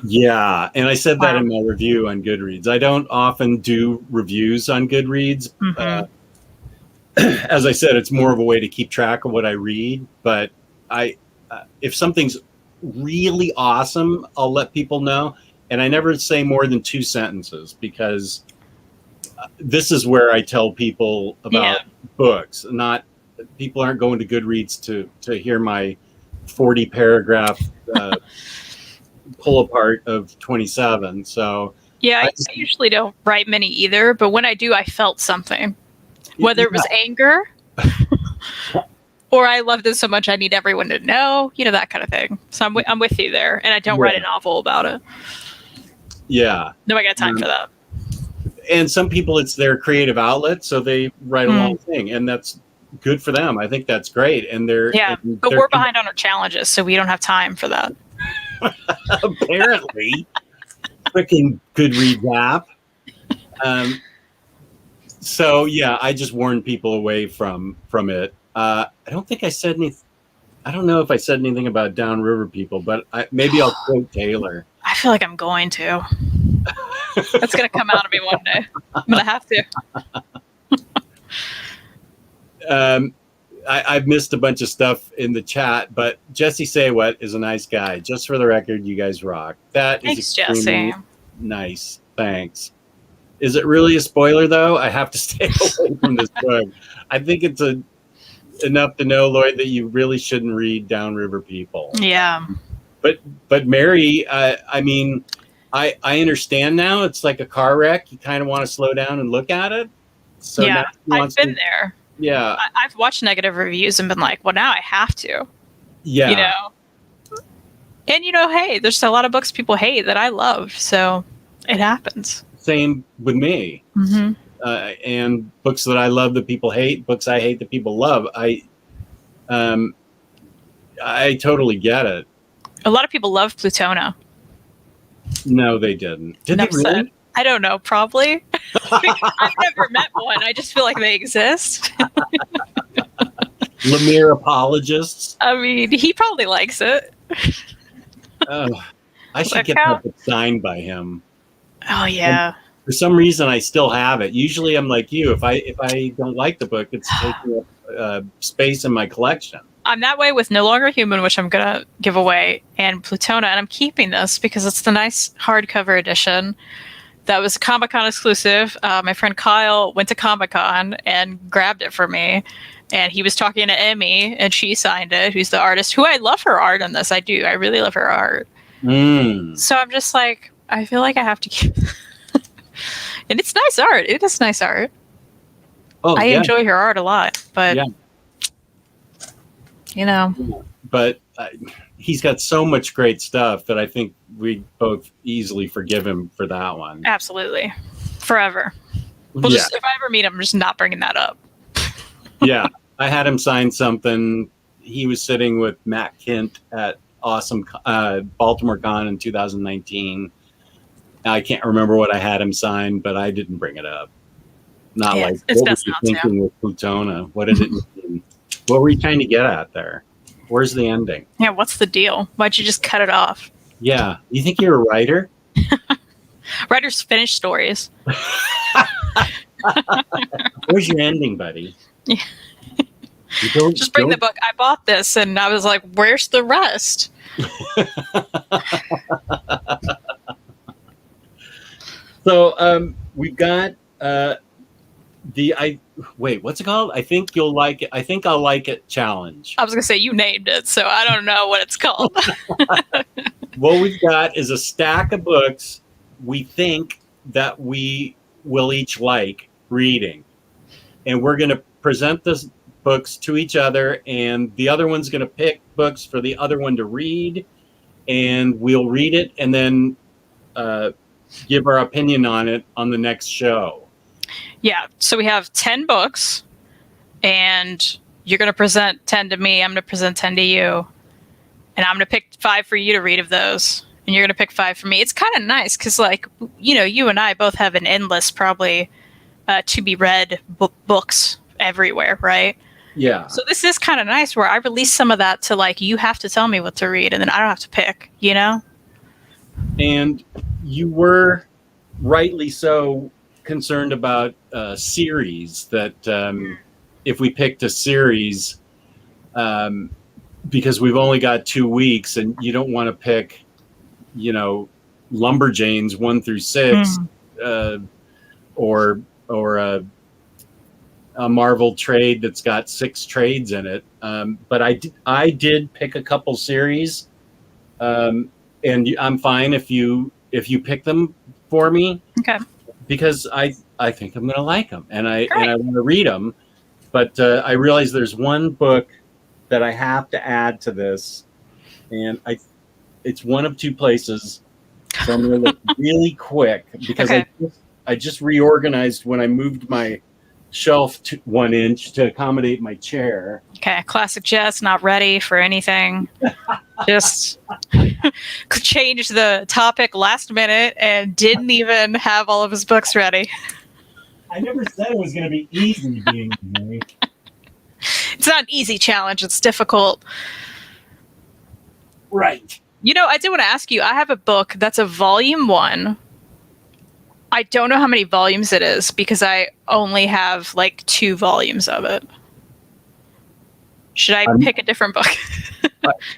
Yeah, and I said that in my review on Goodreads. I don't often do reviews on Goodreads. Mm-hmm. As I said, it's more of a way to keep track of what I read. But if something's really awesome, I'll let people know. And I never say more than 2 sentences, because this is where I tell people about books. People aren't going to Goodreads to hear my 40 paragraph pull apart of 27. So yeah, I usually don't write many either, but when I do, I felt something, whether it was anger or I love this so much I need everyone to know, that kind of thing. So I'm with you there, and I don't write a novel about it. Yeah. No, I got time for that. And some people, it's their creative outlet, so they write a long thing, and that's good for them. I think that's great. And but we're behind on our challenges, so we don't have time for that. Apparently. Freaking Goodreads app. So yeah, I just warned people away from it. I don't think I said anything. I don't know if I said anything about Downriver people, but maybe I'll quote Taylor. I feel like I'm going to. That's going to come out of me one day. I'm going to have to. I've missed a bunch of stuff in the chat, but Jesse Say What is a nice guy. Just for the record, you guys rock. That is Thanks, extremely Jesse. nice. Thanks. Is it really a spoiler though? I have to stay away from this book. I think it's enough to know, Lloyd, that you really shouldn't read Downriver People. Yeah. But Mary, I mean, I understand now. It's like a car wreck. You kind of want to slow down and look at it. So yeah, now I've been there. Yeah, I've watched negative reviews and been like, well, now I have to. Yeah. You know? And, hey, there's a lot of books people hate that I love. So it happens. Same with me. Mm-hmm. And books that I love that people hate, books I hate that people love. I totally get it. A lot of people love Plutona. No, they didn't. Did they really? Said. I don't know, probably. I've never met one. I just feel like they exist. Lemire apologists. I mean, he probably likes it. I should get that book signed by him. Oh yeah. And for some reason, I still have it. Usually, I'm like you. If I don't like the book, it's taking up space in my collection. I'm that way with No Longer Human, which I'm gonna give away, and Plutona, and I'm keeping this because it's the nice hardcover edition. That was a Comic-Con exclusive. My friend Kyle went to Comic-Con and grabbed it for me. And he was talking to Emmy, and she signed it, who's the artist, who I love her art on this. I do. I really love her art. So I'm just like, I feel like I have to keep and it's nice art. It is nice art. Oh, I enjoy her art a lot. But, But he's got so much great stuff that I think we both easily forgive him for that one. Absolutely. Forever. Just, if I ever meet him, I'm just not bringing that up. Yeah. I had him sign something. He was sitting with Matt Kint at Awesome Baltimore Con in 2019. I can't remember what I had him sign, but I didn't bring it up. Not like, what were you thinking with Plutona? What did it mean? What were you trying to get at there? Where's the ending? Yeah, what's the deal? Why'd you just cut it off? Yeah. You think you're a writer? Writers finish stories. Where's your ending, buddy? Yeah. Just bring the book. I bought this, and I was like, where's the rest? So we've got what's it called? I think you'll like it. I think I'll like it challenge. I was gonna say you named it, so I don't know what it's called. What we've got is a stack of books we think that we will each like reading, and we're going to present those books to each other, and the other one's going to pick books for the other one to read, and we'll read it and then give our opinion on it on the next show. Yeah, so we have 10 books, and you're going to present 10 to me. I'm going to present 10 to you, and I'm going to pick 5 for you to read of those, and you're going to pick 5 for me. It's kind of nice because, like, you and I both have an endless, probably to be read books everywhere, right? Yeah. So this is kind of nice where I release some of that to, like, you have to tell me what to read, and then I don't have to pick, And you were rightly so concerned about series, that if we picked a series, because we've only got 2 weeks and you don't want to pick, Lumberjanes 1 through 6, or a Marvel trade that's got 6 trades in it. But I did pick a couple series, and I'm fine if you pick them for me. Okay. Because I think I'm going to like them, and I want to read them. But I realize there's one book that I have to add to this, and it's one of 2 places. So I'm going to look really quick because I just reorganized when I moved my shelf to 1 inch to accommodate my chair. Okay, classic Jess, not ready for anything. Just changed the topic last minute and didn't even have all of his books ready. I never said it was going to be easy being me. It's not an easy challenge. It's difficult. Right. I did want to ask you, I have a book that's a volume 1. I don't know how many volumes it is because I only have like 2 volumes of it. Should I pick a different book?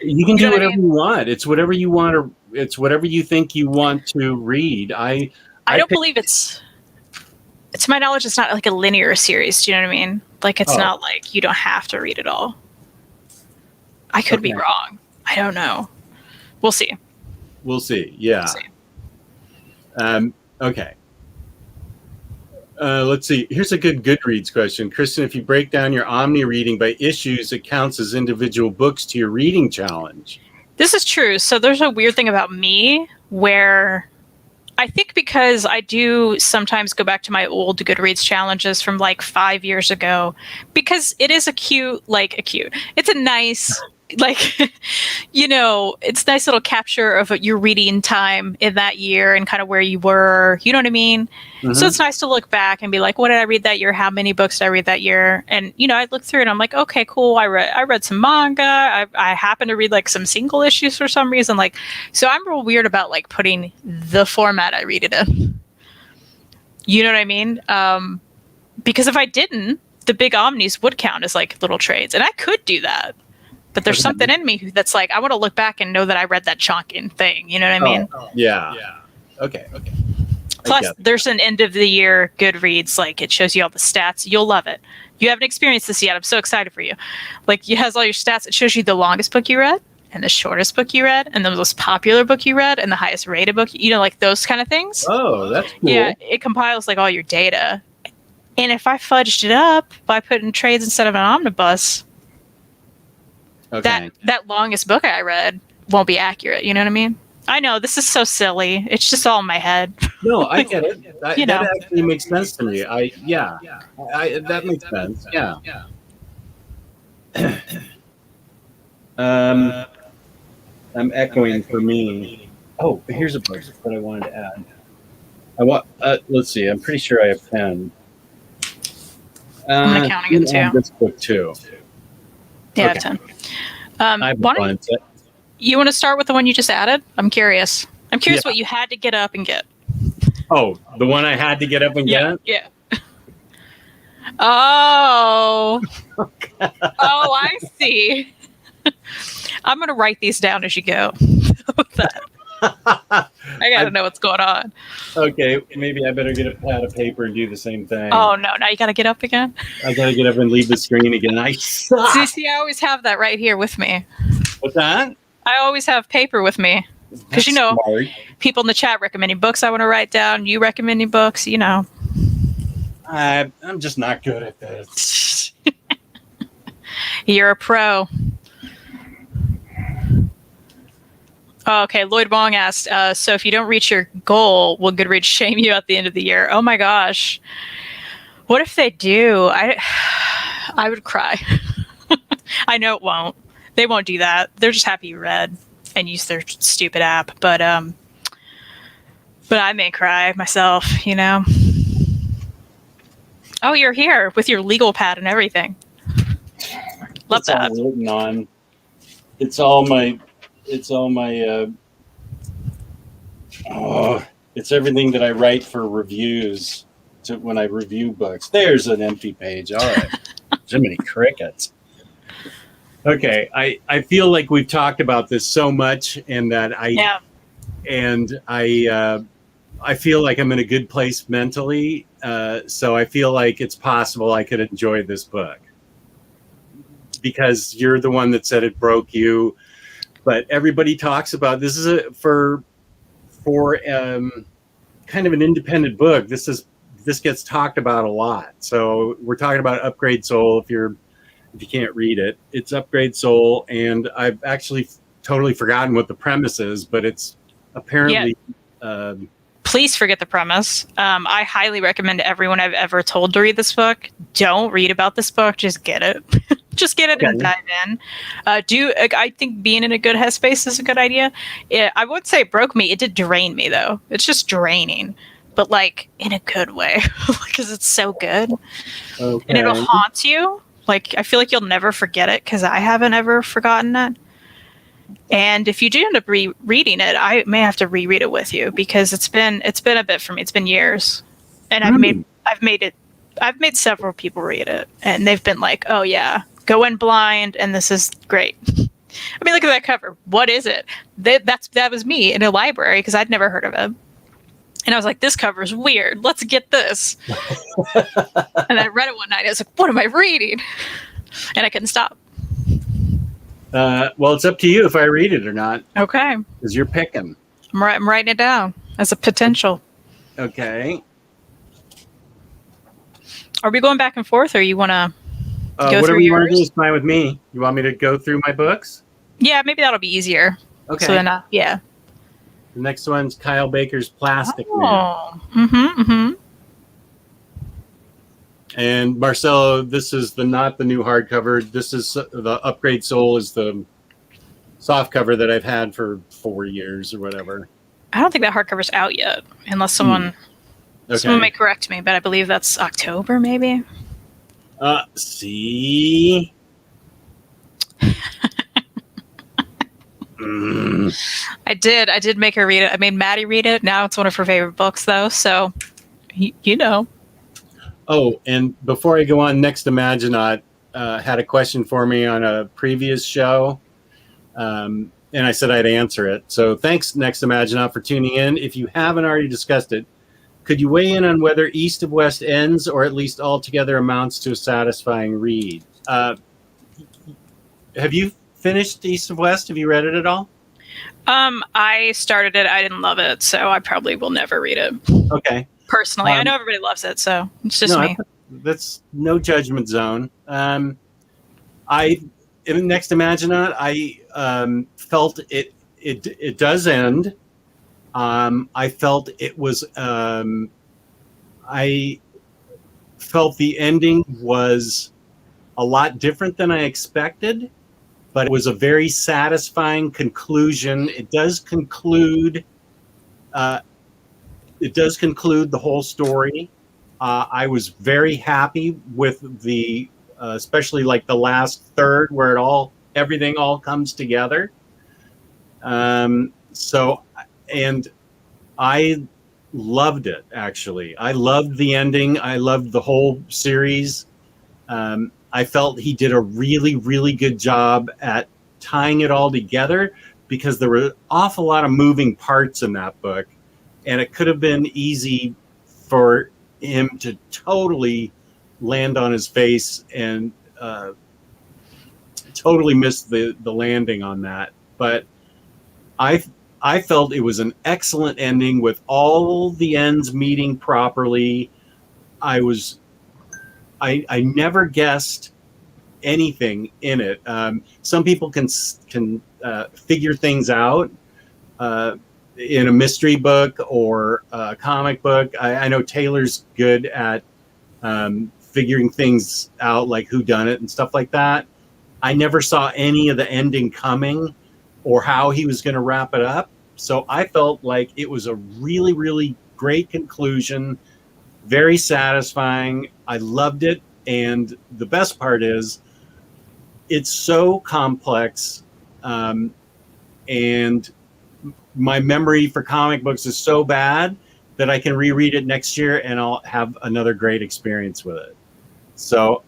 You can You do know what I whatever you want. It's whatever you want to. It's whatever you think you want to read. I don't believe it's. To my knowledge, it's not like a linear series. Do you know what I mean? Like it's not like you don't have to read it all. I could be wrong. I don't know. We'll see. We'll see. Yeah. We'll see. Okay. Let's see. Here's a good Goodreads question. Kristan, if you break down your Omni reading by issues, it counts as individual books to your reading challenge. This is true. So there's a weird thing about me where I think because I do sometimes go back to my old Goodreads challenges from like 5 years ago, because it is it's a nice, like, it's a nice little capture of your reading time in that year and kind of where you were, you know what I mean? Mm-hmm. So it's nice to look back and be like, what did I read that year? How many books did I read that year? And, I look through it and I'm like, okay, cool. I read some manga. I happen to read like some single issues for some reason. Like, so I'm real weird about like putting the format I read it in. You know what I mean? Because if I didn't, the big omnis would count as like little trades, and I could do that. But there's something in me that's like, I want to look back and know that I read that chunking thing. You know what I mean? Yeah. Okay. Plus, there's an end of the year Goodreads. Like, it shows you all the stats. You'll love it. You haven't experienced this yet. I'm so excited for you. Like, it has all your stats. It shows you the longest book you read and the shortest book you read and the most popular book you read and the highest rated book. Like those kind of things. Oh, that's cool. Yeah, it compiles like all your data. And if I fudged it up by putting trades instead of an omnibus, that longest book I read won't be accurate. You know what I mean? I know this is so silly. It's just all in my head. No, I get it. That actually makes sense to me. That makes sense. Yeah. I'm echoing for me. Oh, here's a book that I wanted to add. Let's see. I'm pretty sure I have 10. I'm counting them too. This book too. Yeah, okay. 10. You want to start with the one you just added? I'm curious. What you had to get up and get. Oh, the one I had to get up and get? Yeah. Oh. Oh, I see. I'm going to write these down as you go. I got to know what's going on. Okay, maybe I better get a pad of paper and do the same thing. Oh, no. Now you got to get up again? I got to get up and leave the screen again. I suck. See, I always have that right here with me. What's that? I always have paper with me. Because, smart. People in the chat recommending books I want to write down. You recommending books, I'm just not good at this. You're a pro. Oh, okay, Lloyd Wong asked, so if you don't reach your goal, will Goodreads shame you at the end of the year? Oh my gosh. What if they do? I would cry. I know it won't. They won't do that. They're just happy you read and use their stupid app. But I may cry myself, Oh, you're here with your legal pad and everything. Love that. All written on. It's all my it's everything that I write for reviews when I review books. There's an empty page. All right. Jiminy crickets. Okay. I feel like we've talked about this so much and that I feel like I'm in a good place mentally. So I feel like it's possible I could enjoy this book because you're the one that said it broke you. But everybody talks about this is for kind of an independent book. This gets talked about a lot. So we're talking about Upgrade Soul. If you can't read it, it's Upgrade Soul, and I've actually totally forgotten what the premise is, but it's apparently. Yeah. Please forget the premise. I highly recommend everyone I've ever told to read this book. Don't read about this book. Just get it. Just get it and dive in. I think being in a good headspace is a good idea. I would say it broke me. It did drain me, though. It's just draining, but like in a good way because it's so good. Okay. And it'll haunt you. Like, I feel like you'll never forget it because I haven't ever forgotten it. And if you do end up rereading it, I may have to reread it with you because it's been a bit for me. It's been years, and I've made several people read it, and they've been like, "Oh yeah, go in blind, and this is great. I mean, look at that cover. What is it? That was me in a library because I'd never heard of it. And I was like, this cover is weird. Let's get this. And I read it one night. I was like, what am I reading? And I couldn't stop. Well, it's up to you if I read it or not. Okay. Because you're picking. I'm writing it down as a potential. Okay. Are we going back and forth, or you want to go whatever through you want to do yours? is fine with me. You want me to go through my books? Yeah, maybe that'll be easier. Okay. So then, yeah. The next one's Kyle Baker's Plastic Man. Oh. Mm-hmm, mm-hmm. And Marcelo, this is not the new hardcover. This is the Upgrade Soul is the soft cover that I've had for 4 years or whatever. I don't think that hardcover's out yet, unless someone may correct me, but I believe that's October, maybe. See. I did make her read it. I made Maddie read it. Now it's one of her favorite books, though. So, you know. Oh, and before I go on, Next Imaginaut had a question for me on a previous show, and I said I'd answer it. So thanks, Next Imaginaut, for tuning in. If you haven't already discussed it, could you weigh in on whether East of West ends or at least altogether amounts to a satisfying read? Have you finished East of West? Have you read it at all? I started it. I didn't love it, so I probably will never read it. Okay. Personally, I know everybody loves it, so it's just me. That's no judgment zone. In Next Imaginaut, I felt it does end. I felt it was. I felt the ending was a lot different than I expected, but it was a very satisfying conclusion. It does conclude. It does conclude the whole story. I was very happy with the, especially like the last third where everything all comes together. So, and I loved it, actually. I loved the ending. I loved the whole series. I felt he did a really, really good job at tying it all together because there were an awful lot of moving parts in that book. And it could have been easy for him to totally land on his face and totally miss the landing on that. But I felt it was an excellent ending with all the ends meeting properly. I never guessed anything in it. Some people can figure things out. In a mystery book or a comic book. I know Taylor's good at figuring things out, like whodunit and stuff like that. I never saw any of the ending coming or how he was going to wrap it up. So I felt like it was a really, really great conclusion, very satisfying. I loved it. And the best part is it's so complex, and my memory for comic books is so bad that I can reread it next year and I'll have another great experience with it. So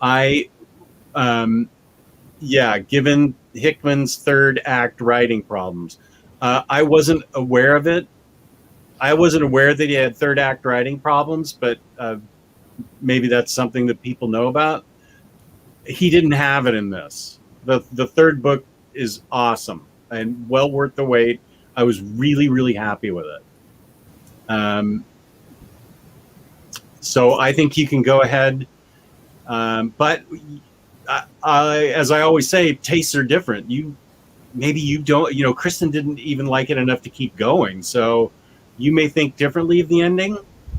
given Hickman's third act writing problems, I wasn't aware of it. I wasn't aware that he had third act writing problems, but maybe that's something that people know about. He didn't have it in this. The third book is awesome and well worth the wait. I was really, really happy with it. So I think you can go ahead. But as I always say, tastes are different. Maybe you don't, Kristan didn't even like it enough to keep going. So you may think differently of the ending.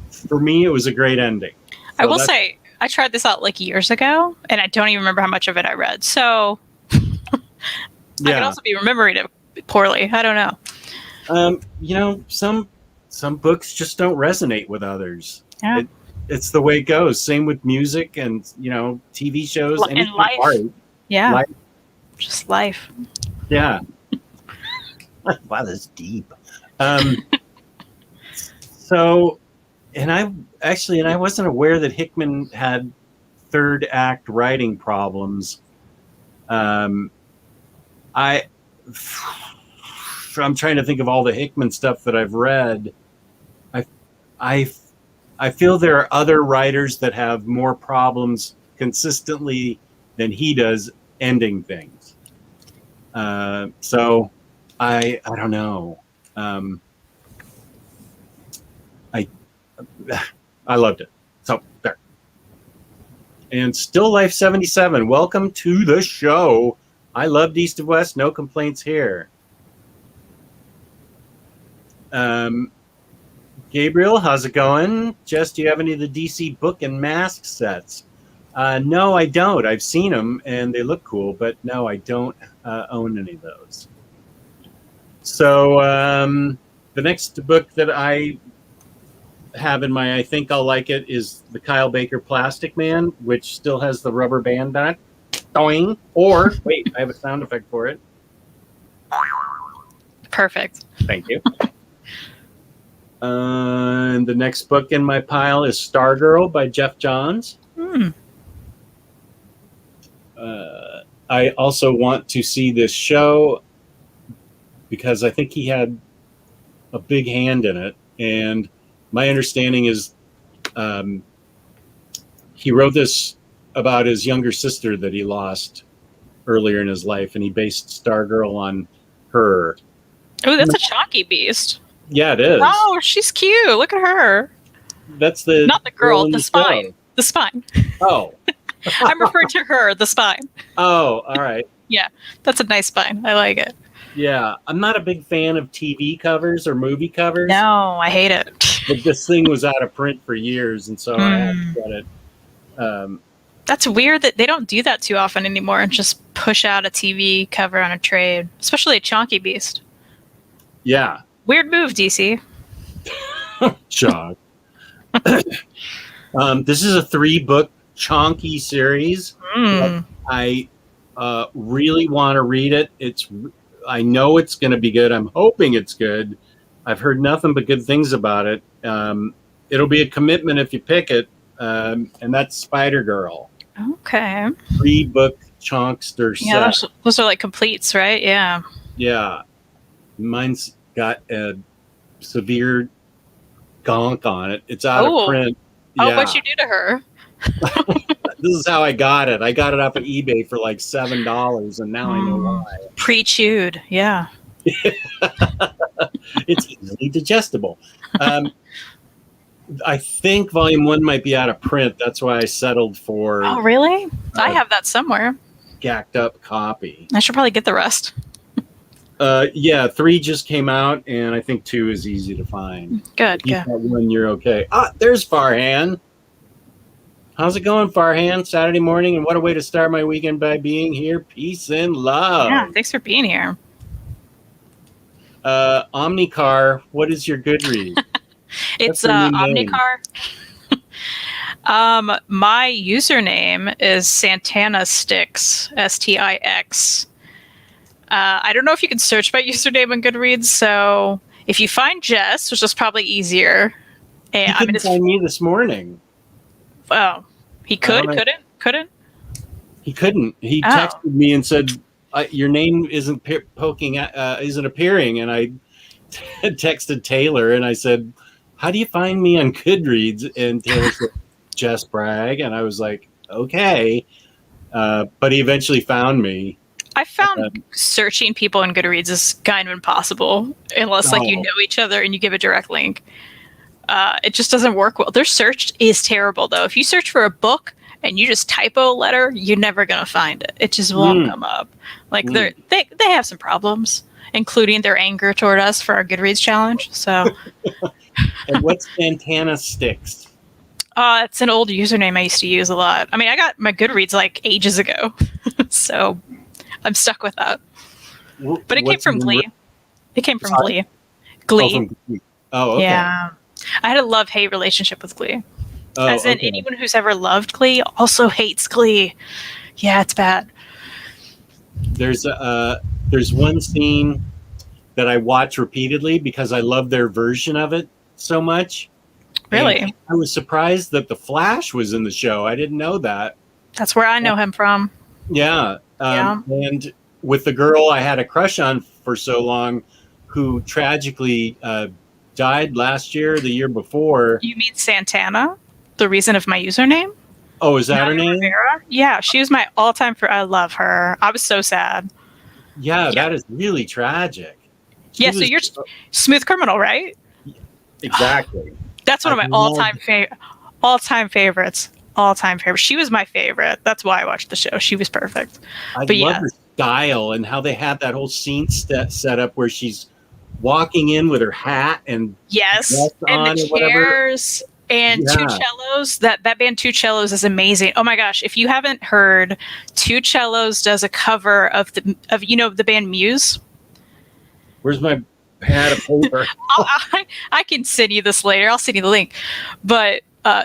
For me, it was a great ending. So I will say, I tried this out like years ago, and I don't even remember how much of it I read. So I could also be remembering it poorly. I don't know. Some books just don't resonate with others. Yeah. It's the way it goes. Same with music and, TV shows. And life. Art. Yeah. Life. Just life. Yeah. Wow, that's deep. So, and I wasn't aware that Hickman had third act writing problems. Um, I'm trying to think of all the Hickman stuff that I've read. I I feel there are other writers that have more problems consistently than he does ending things. So I don't know. I I loved it. So there. And Still Life 77, welcome to the show. I loved East of West, no complaints here. Gabriel, how's it going? Jess, do you have any of the DC book and mask sets? No, I don't. I've seen them and they look cool, but no, I don't own any of those. So the next book that I have in my I think I'll like it is the Kyle Baker Plastic Man, which still has the rubber band on it. Doing. Or, wait, I have a sound effect for it. Perfect. Thank you. And the next book in my pile is Stargirl by Jeff Johns. I also want to see this show because I think he had a big hand in it. And my understanding is he wrote this about his younger sister that he lost earlier in his life, and he based Stargirl on her. Oh, that's a chunky beast. Yeah, it is. Oh, she's cute. Look at her. That's the not the girl, in the spine. show. The spine. Oh. I'm referring to her, the spine. Oh, all right. Yeah, that's a nice spine. I like it. Yeah, I'm not a big fan of TV covers or movie covers. No, I hate it. But this thing was out of print for years, and so I had to get it. That's weird that they don't do that too often anymore and just push out a TV cover on a trade, especially a chonky beast. Yeah. Weird move, DC. Shock. This is a 3-book chonky series. I really want to read it. I know it's going to be good. I'm hoping it's good. I've heard nothing but good things about it. It'll be a commitment if you pick it, and that's Spider-Girl. Okay. 3-book chonkster set. Yeah, those are like completes, right? Yeah. Yeah. Mine's got a severe gonk on it. It's out of print. Oh, Yeah. what'd you do to her? This is how I got it. I got it off of eBay for like $7, and now I know why. Pre-chewed, yeah. It's easily digestible. I think volume 1 might be out of print. That's why I settled for. Oh, really? I have that somewhere. Gacked up copy. I should probably get the rest. Yeah, 3 just came out, and I think 2 is easy to find. Good. You got 1, you're okay. There's Farhan. How's it going, Farhan? Saturday morning, and what a way to start my weekend by being here. Peace and love. Yeah, thanks for being here. Omnicar, what is your Goodreads? It's Omnicar. My username is Santana Sticks, Stix. I don't know if you can search by username on Goodreads, so if you find Jess, which is probably easier. And He couldn't find me this morning. Oh, he couldn't? He couldn't. He texted me and said, "Your name isn't isn't appearing." And I texted Taylor and I said, "How do you find me on Goodreads?" And Taylor said, "Jess Bragg." And I was like, "Okay," but he eventually found me. I found searching people on Goodreads is kind of impossible unless you know each other and you give a direct link. It just doesn't work well. Their search is terrible, though. If you search for a book and you just typo a letter, you're never going to find it. It just won't come up. They have some problems, including their anger toward us for our Goodreads challenge. So, And what's Santana Sticks? It's an old username I used to use a lot. I mean, I got my Goodreads like ages ago, so I'm stuck with that. But it came from Glee. It came from Glee. Glee. Oh, okay. Yeah. I had a love-hate relationship with Glee. As in, anyone who's ever loved Glee also hates Glee. Yeah, it's bad. There's one scene that I watch repeatedly because I love their version of it so much. Really? And I was surprised that The Flash was in the show. I didn't know that. That's where I know him from. Yeah. And with the girl I had a crush on for so long, who tragically died last year, the year before. You mean Santana? The reason of my username? Oh, is that her name? Rivera? Yeah, she was my all-time I love her. I was so sad. Yeah, that is really tragic. So you're Smooth Criminal, right? Exactly. That's one of my all-time favorites. All-time favorite. She was my favorite. That's why I watched the show. She was perfect. I love her style and how they had that whole scene set up where she's walking in with her hat and and the chairs and Two Cellos. That band Two Cellos is amazing. Oh my gosh! If you haven't heard, Two Cellos does a cover of the band Muse. Where's my pad of paper? I can send you this later. I'll send you the link. But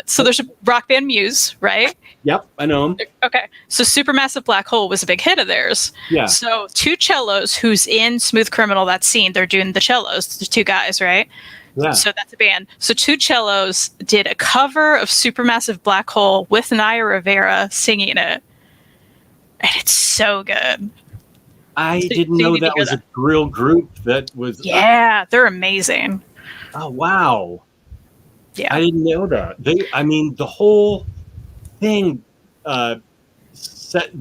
so there's a rock band Muse, right? Yep, I know them. Okay, so Supermassive Black Hole was a big hit of theirs. Yeah. So Two Cellos, who's in Smooth Criminal, that scene, they're doing the cellos. The two guys, right? Yeah. So that's a band. So Two Cellos did a cover of Supermassive Black Hole with Naya Rivera singing it, and it's so good. I didn't know that was a real group that was. Yeah, they're amazing. Oh wow! Yeah, I didn't know that. The whole thing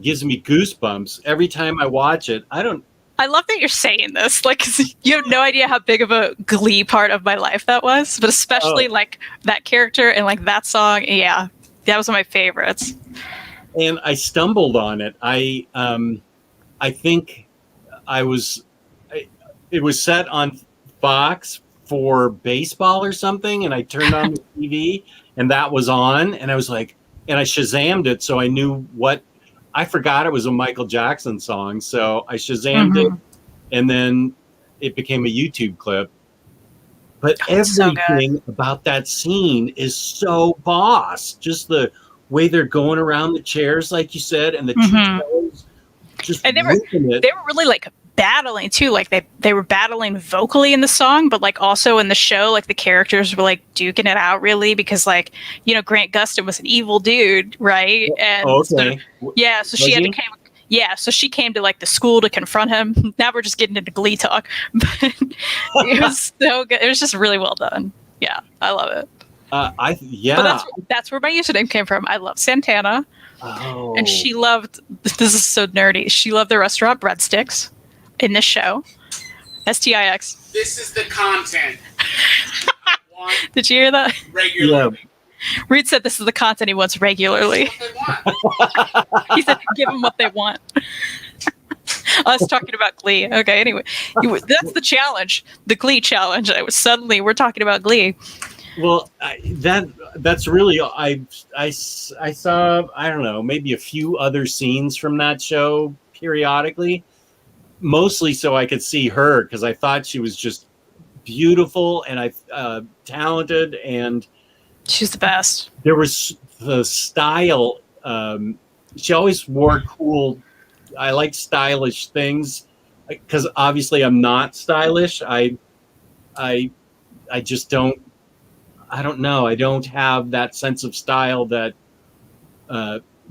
gives me goosebumps every time I watch it. I love that you're saying this. Like, you have no idea how big of a Glee part of my life that was, but especially like that character and like that song. Yeah, that was one of my favorites. And I stumbled on it. I think it was set on Fox for baseball or something, and I turned on the TV and that was on, and I was like, and I Shazammed it, so I knew I forgot it was a Michael Jackson song, so I Shazammed it, and then it became a YouTube clip. But everything about that scene is so boss. Just the way they're going around the chairs, like you said, and the cellos, and they were really like battling too. Like they were battling vocally in the song, but like also in the show, like the characters were like duking it out really, because like, Grant Gustin was an evil dude, right? And so she had to came. Yeah, so she came to like the school to confront him. Now we're just getting into Glee talk, but it was so good. It was just really well done. Yeah, I love it. But that's where my username came from. I love Santana, and she loved. This is so nerdy. She loved the restaurant Breadsticks in this show. STIX. This is the content. Did you hear that? Regularly. Yeah. Reed said this is the content he wants regularly. He said, give them what they want. Us talking about Glee. Okay, anyway. That's the challenge. The Glee challenge. Suddenly, we're talking about Glee. Well, that's really, I saw, I don't know, maybe a few other scenes from that show periodically. Mostly so I could see her, because I thought she was just beautiful and talented, and she's the best. There was the style. She always wore cool. I like stylish things, because obviously I'm not stylish. I just don't. I don't know. I don't have that sense of style that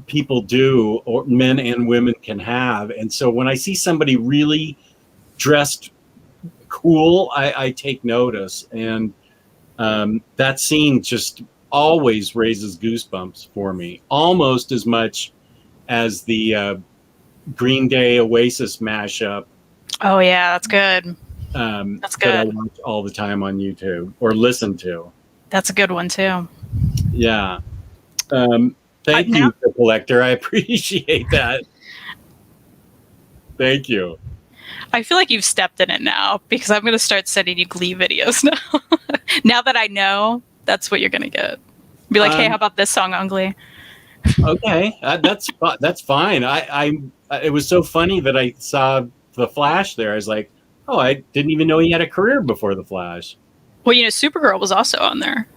people do, or men and women can have. And so when I see somebody really dressed cool, I take notice. And that scene just always raises goosebumps for me, almost as much as the Green Day Oasis mashup. Oh yeah, that's good. That's good. That I watch all the time on YouTube or listen to. That's a good one too. Yeah. Thank you, the collector. I appreciate that. Thank you. I feel like you've stepped in it now, because I'm going to start sending you Glee videos now. Now that I know, that's what you're going to get. Be like, hey, how about this song on Glee? Okay, that's fine. It was so funny that I saw the Flash there. I was like, oh, I didn't even know he had a career before the Flash. Well, Supergirl was also on there.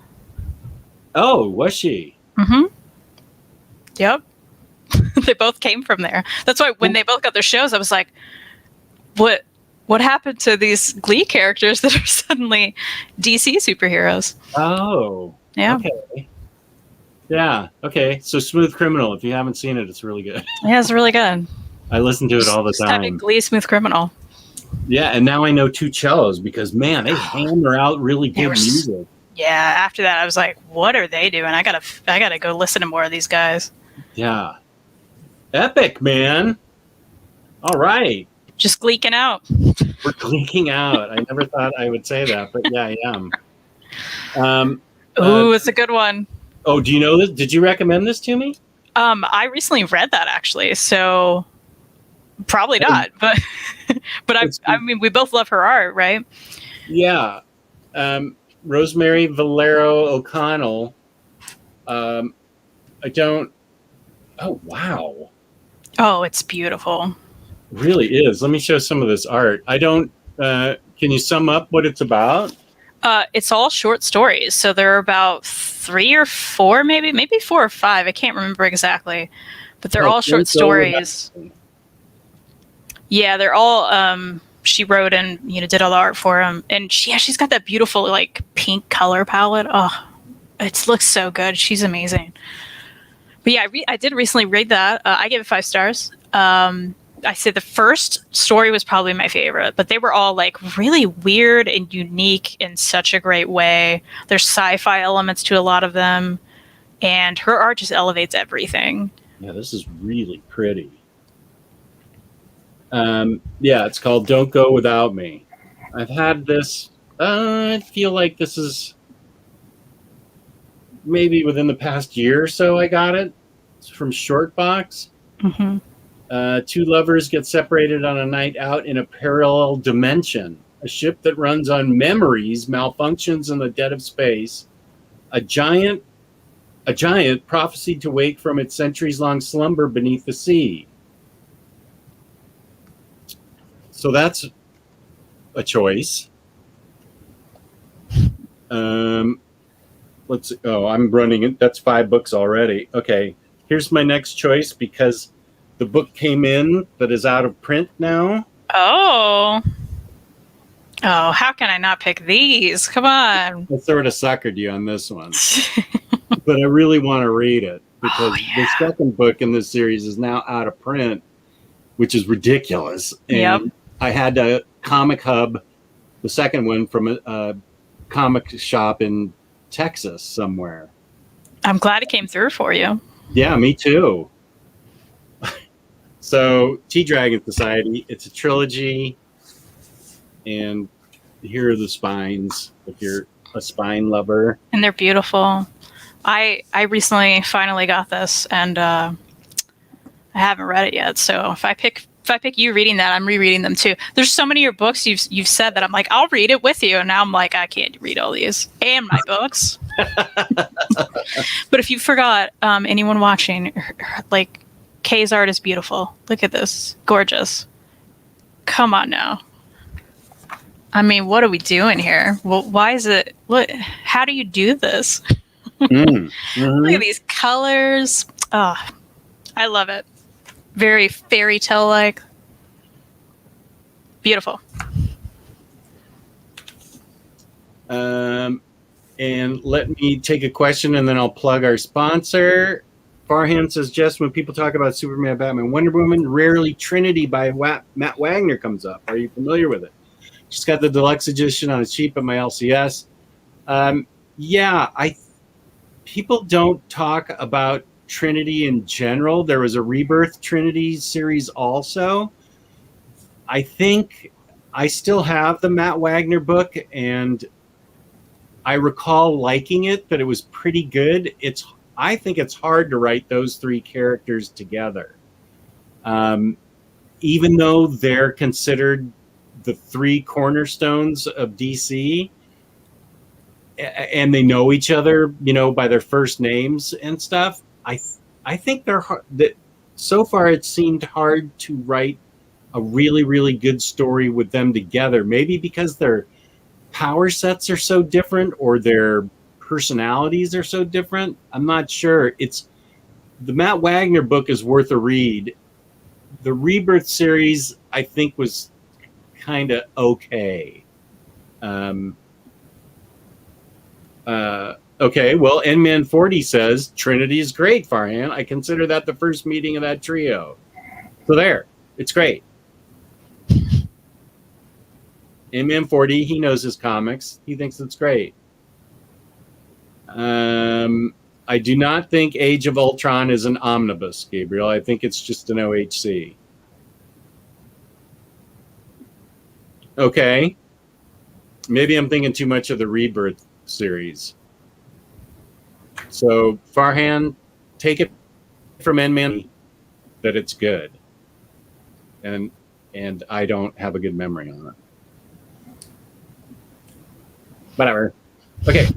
Oh, was she? Mm-hmm. Yep. They both came from there. That's why when they both got their shows, I was like, what happened to these Glee characters that are suddenly DC superheroes? Oh. Yeah. Okay. Yeah. Okay. So Smooth Criminal, if you haven't seen it, it's really good. Yeah, it's really good. I listen to it all the Just type in time. Glee Smooth Criminal. Yeah, and now I know two cellos because man, they hammer out really They good were music. Yeah, after that I was like, what are they doing? I gotta go listen to more of these guys. Yeah. Epic, man. All right. Just gleeking out. We're clinking out. I never thought I would say that, but yeah, I am. Ooh, it's a good one. Oh, do you know this? Did you recommend this to me? I recently read that actually, so probably not, but I mean, we both love her art, right? Yeah. Rosemary Valero O'Connell. I don't. Oh, wow. Oh, it's beautiful. Really is. Let me show some of this art. I don't. Can you sum up what it's about? It's all short stories, so there are about 3 or 4, maybe 4 or 5. I can't remember exactly, but they're all short stories. Yeah, they're all. She wrote and did all the art for them, and she's got that beautiful like pink color palette. Oh, it looks so good. She's amazing. But yeah, I did recently read that. I gave it 5 stars. I said the first story was probably my favorite, but they were all like really weird and unique in such a great way. There's sci-fi elements to a lot of them, and her art just elevates everything. Yeah, this is really pretty. Yeah, it's called Don't Go Without Me. I've had this. I feel like this is maybe within the past year or so I got it. It's from Shortbox. Mm-hmm. 2 lovers get separated on a night out in a parallel dimension. A ship that runs on memories malfunctions in the dead of space. A giant prophesied to wake from its centuries-long slumber beneath the sea. So that's a choice. I'm running it. That's 5 books already. Okay, here's my next choice because the book came in that is out of print now. Oh, how can I not pick these? Come on. I sort of suckered you on this one. But I really want to read it because the second book in this series is now out of print, which is ridiculous. And I had to Comic Hub the second one from a comic shop in Texas somewhere. I'm glad it came through for you. Yeah, me too. So, T-Dragon Society, it's a trilogy, and here are the spines, if you're a spine lover. And they're beautiful. I recently finally got this, and I haven't read it yet, so if I pick you reading that, I'm rereading them too. There's so many of your books you've said that I'm like, I'll read it with you, and now I'm like, I can't read all these and my books. But if you forgot, anyone watching, like, Kay's art is beautiful. Look at this. Gorgeous. Come on now. I mean, what are we doing here? Well, why is it... How do you do this? Mm-hmm. Look at these colors. Oh, I love it. Very fairy tale-like. Beautiful. And let me take a question, and then I'll plug our sponsor. Farhan says, Jess, when people talk about Superman, Batman, Wonder Woman, rarely Trinity by Matt Wagner comes up. Are you familiar with it? Just got the deluxe edition on a cheap at my LCS. People don't talk about Trinity in general. There was a Rebirth Trinity series also. I think I still have the Matt Wagner book, and I recall liking it, but it was pretty good. I think it's hard to write those 3 characters together. Even though they're considered the 3 cornerstones of DC, and they know each other, by their first names and stuff, I think they're hard. That so far it seemed hard to write a really, really good story with them together. Maybe because their power sets are so different or their personalities are so different. I'm not sure. The Matt Wagner book is worth a read. The Rebirth series, I think, was kind of okay. Okay, well, N-Man 40 says, Trinity is great, Farhan. I consider that the first meeting of that trio. So there. It's great. MM40, he knows his comics. He thinks it's great. I do not think Age of Ultron is an omnibus, Gabriel. I think it's just an OHC. Okay. Maybe I'm thinking too much of the Rebirth series. So, Farhan, take it from N-Man that it's good. And I don't have a good memory on it. Whatever. Okay.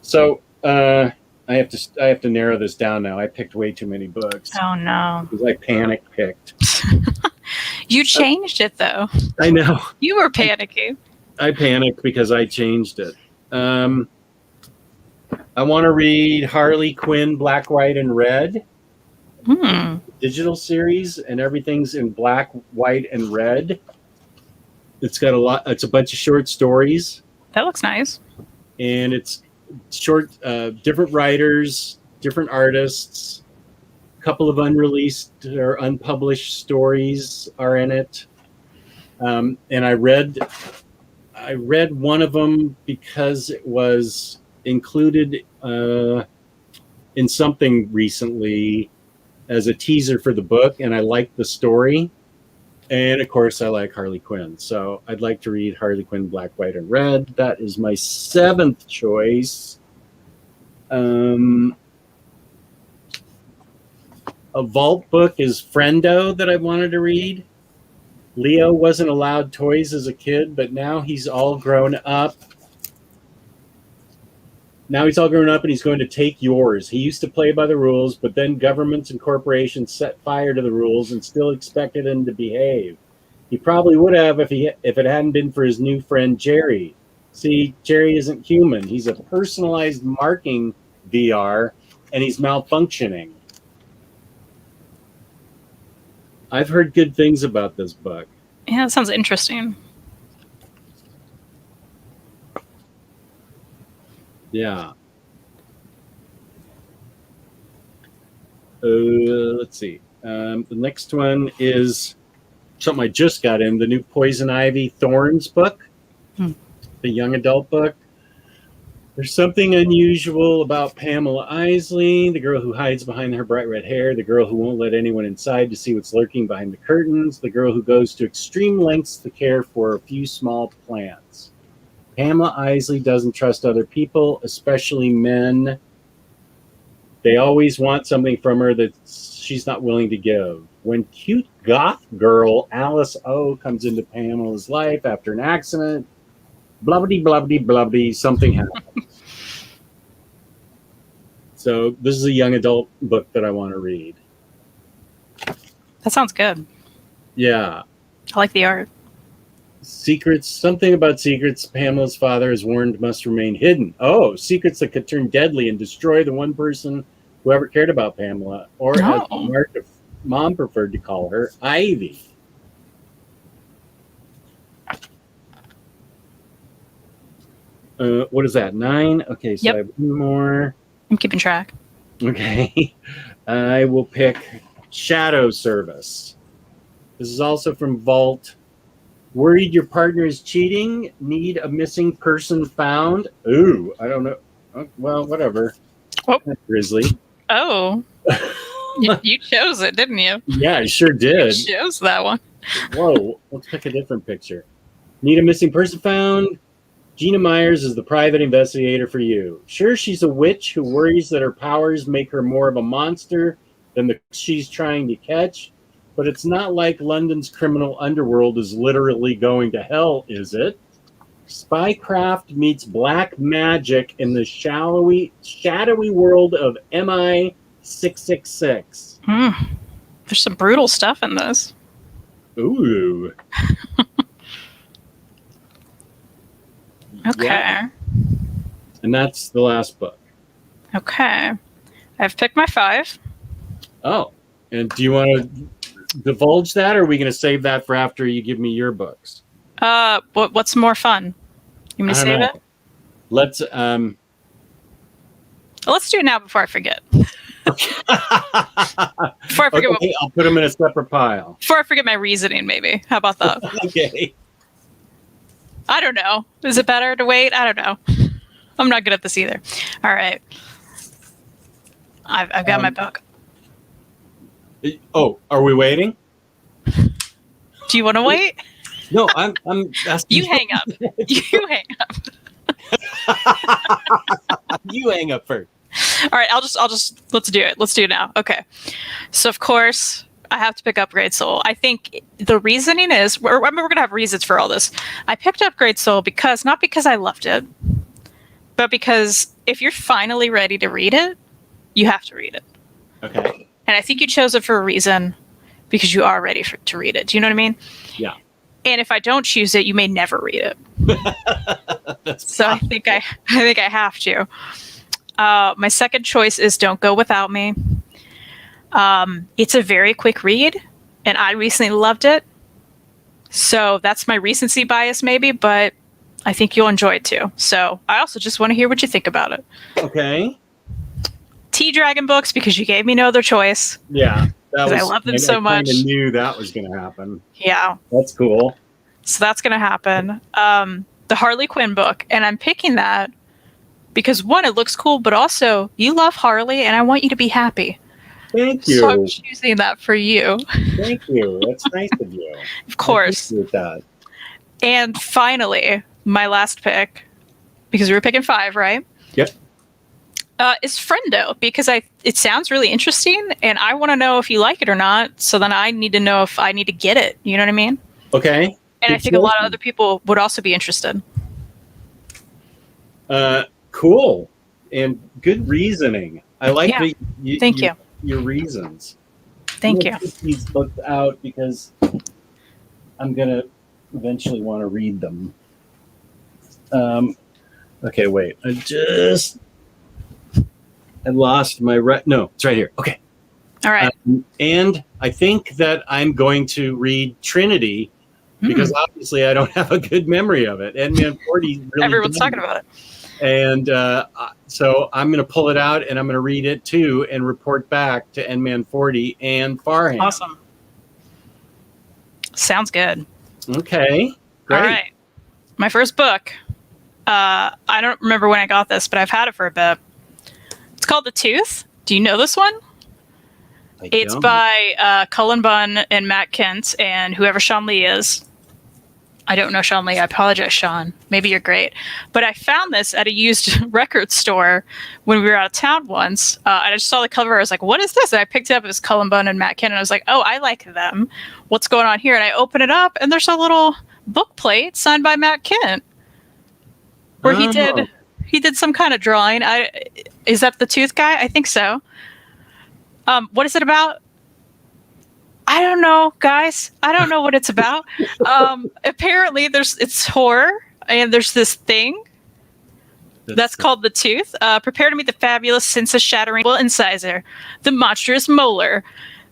So, I have to narrow this down now. I picked way too many books. Oh no. Because I panic picked. You changed it though. I know. You were panicking. I panicked because I changed it. I want to read Harley Quinn, Black, White, and Red. Digital series, and everything's in black, white, and red. It's got it's a bunch of short stories. That looks nice. And it's short, different writers, different artists. A couple of unreleased or unpublished stories are in it. And I read one of them because it was included in something recently as a teaser for the book, and I liked the story. And of course, I like Harley Quinn. So I'd like to read Harley Quinn, Black, White, and Red. That is my 7th choice. A vault book is Friendo that I wanted to read. Leo wasn't allowed toys as a kid, but now he's all grown up. Now he's all grown up and he's going to take yours. He used to play by the rules, but then governments and corporations set fire to the rules and still expected him to behave. He probably would have if it hadn't been for his new friend Jerry. See, Jerry isn't human. He's a personalized marking VR, and he's malfunctioning. I've heard good things about this book. Yeah, that sounds interesting. Yeah. Let's see. The next one is something I just got in, the new Poison Ivy Thorns book, the young adult book. There's something unusual about Pamela Isley, the girl who hides behind her bright red hair, the girl who won't let anyone inside to see what's lurking behind the curtains, the girl who goes to extreme lengths to care for a few small plants. Pamela Isley doesn't trust other people, especially men. They always want something from her that she's not willing to give. When cute goth girl Alice O comes into Pamela's life after an accident, blubbity, blubbity, blubbity, something happens. So this is a young adult book that I want to read. That sounds good. Yeah. I like the art. Secrets, something about secrets Pamela's father has warned must remain hidden. Oh, secrets that could turn deadly and destroy the one person who ever cared about Pamela, or as Mom preferred to call her, Ivy. What is that, 9? Okay, so I have one more. I'm keeping track. Okay. I will pick Shadow Service. This is also from Vault. Worried your partner is cheating? Need a missing person found? Ooh, I don't know. Well, whatever. Oh. Grizzly. Oh. you chose it, didn't you? Yeah, I sure did. You chose that one. Whoa, let's pick a different picture. Need a missing person found? Gina Myers is the private investigator for you. Sure, she's a witch who worries that her powers make her more of a monster than the she's trying to catch. But it's not like London's criminal underworld is literally going to hell, is it? Spycraft meets black magic in the shadowy world of MI666. There's some brutal stuff in this. Ooh. Okay. Yeah. And that's the last book. Okay. I've picked my 5. Oh. And do you want to divulge that, or are we going to save that for after you give me your books? What's more fun? You want me to save it? Let's Well, let's do it now before I forget. Before I forget, Okay, I'll put them in a separate pile. before I forget my reasoning, maybe. How about that? Okay. I don't know. Is it better to wait? I don't know. I'm not good at this either. All right. I've got my book. Oh, are we waiting? Do you want to wait? No, I'm asking. You hang up. You hang up. You hang up first. All right, I'll just let's do it. Let's do it now. Okay. So of course I have to pick up Great Soul. I think the reasoning is we're gonna have reasons for all this. I picked up Great Soul because not because I loved it, but because if you're finally ready to read it, you have to read it. Okay. And I think you chose it for a reason because you are ready to read it. Do you know what I mean? Yeah. And if I don't choose it, you may never read it. So I think I have to. My second choice is Don't Go Without Me. It's a very quick read, and I recently loved it. So that's my recency bias, maybe, but I think you'll enjoy it too. So I also just want to hear what you think about it. Okay. T-Dragon books, because you gave me no other choice. Yeah. I love them so much. I knew that was going to happen. Yeah. That's cool. So that's going to happen. The Harley Quinn book, and I'm picking that because one, it looks cool, but also you love Harley, and I want you to be happy. Thank you. So I'm choosing that for you. Thank you. That's nice of you. Of course. I appreciate that. And finally, my last pick, because we were picking 5, right? Yep. Is Friendo, because it sounds really interesting, and I want to know if you like it or not. So then I need to know if I need to get it. You know what I mean? Okay. And I think a lot of other people would also be interested. Cool. And good reasoning. I like that Thank you. Your reasons. Thank you. Put these books out because I'm going to eventually want to read them. Okay, wait. I lost my no, it's right here. Okay. All right. And I think that I'm going to read Trinity because obviously I don't have a good memory of it. Endman 40 really Everyone's talking about it. And so I'm going to pull it out and I'm going to read it too and report back to Endman 40 and Farhand. Awesome. Sounds good. Okay. Great. All right. My first book. I don't remember when I got this, but I've had it for a bit. It's called The Tooth. Do you know this one? It's by Cullen Bunn and Matt Kent and whoever Sean Lee is. I don't know Sean Lee. I apologize, Sean. Maybe you're great. But I found this at a used record store when we were out of town once. And I just saw the cover. I was like, what is this? And I picked it up. It was Cullen Bunn and Matt Kent. And I was like, oh, I like them. What's going on here? And I open it up, and there's a little book plate signed by Matt Kent where he did some kind of drawing. Is that the Tooth guy? I think so. What is it about? I don't know, guys. I don't know what it's about. Apparently, it's horror, and there's this thing that's called the Tooth. Prepare to meet the fabulous, sense-shattering incisor, the monstrous molar,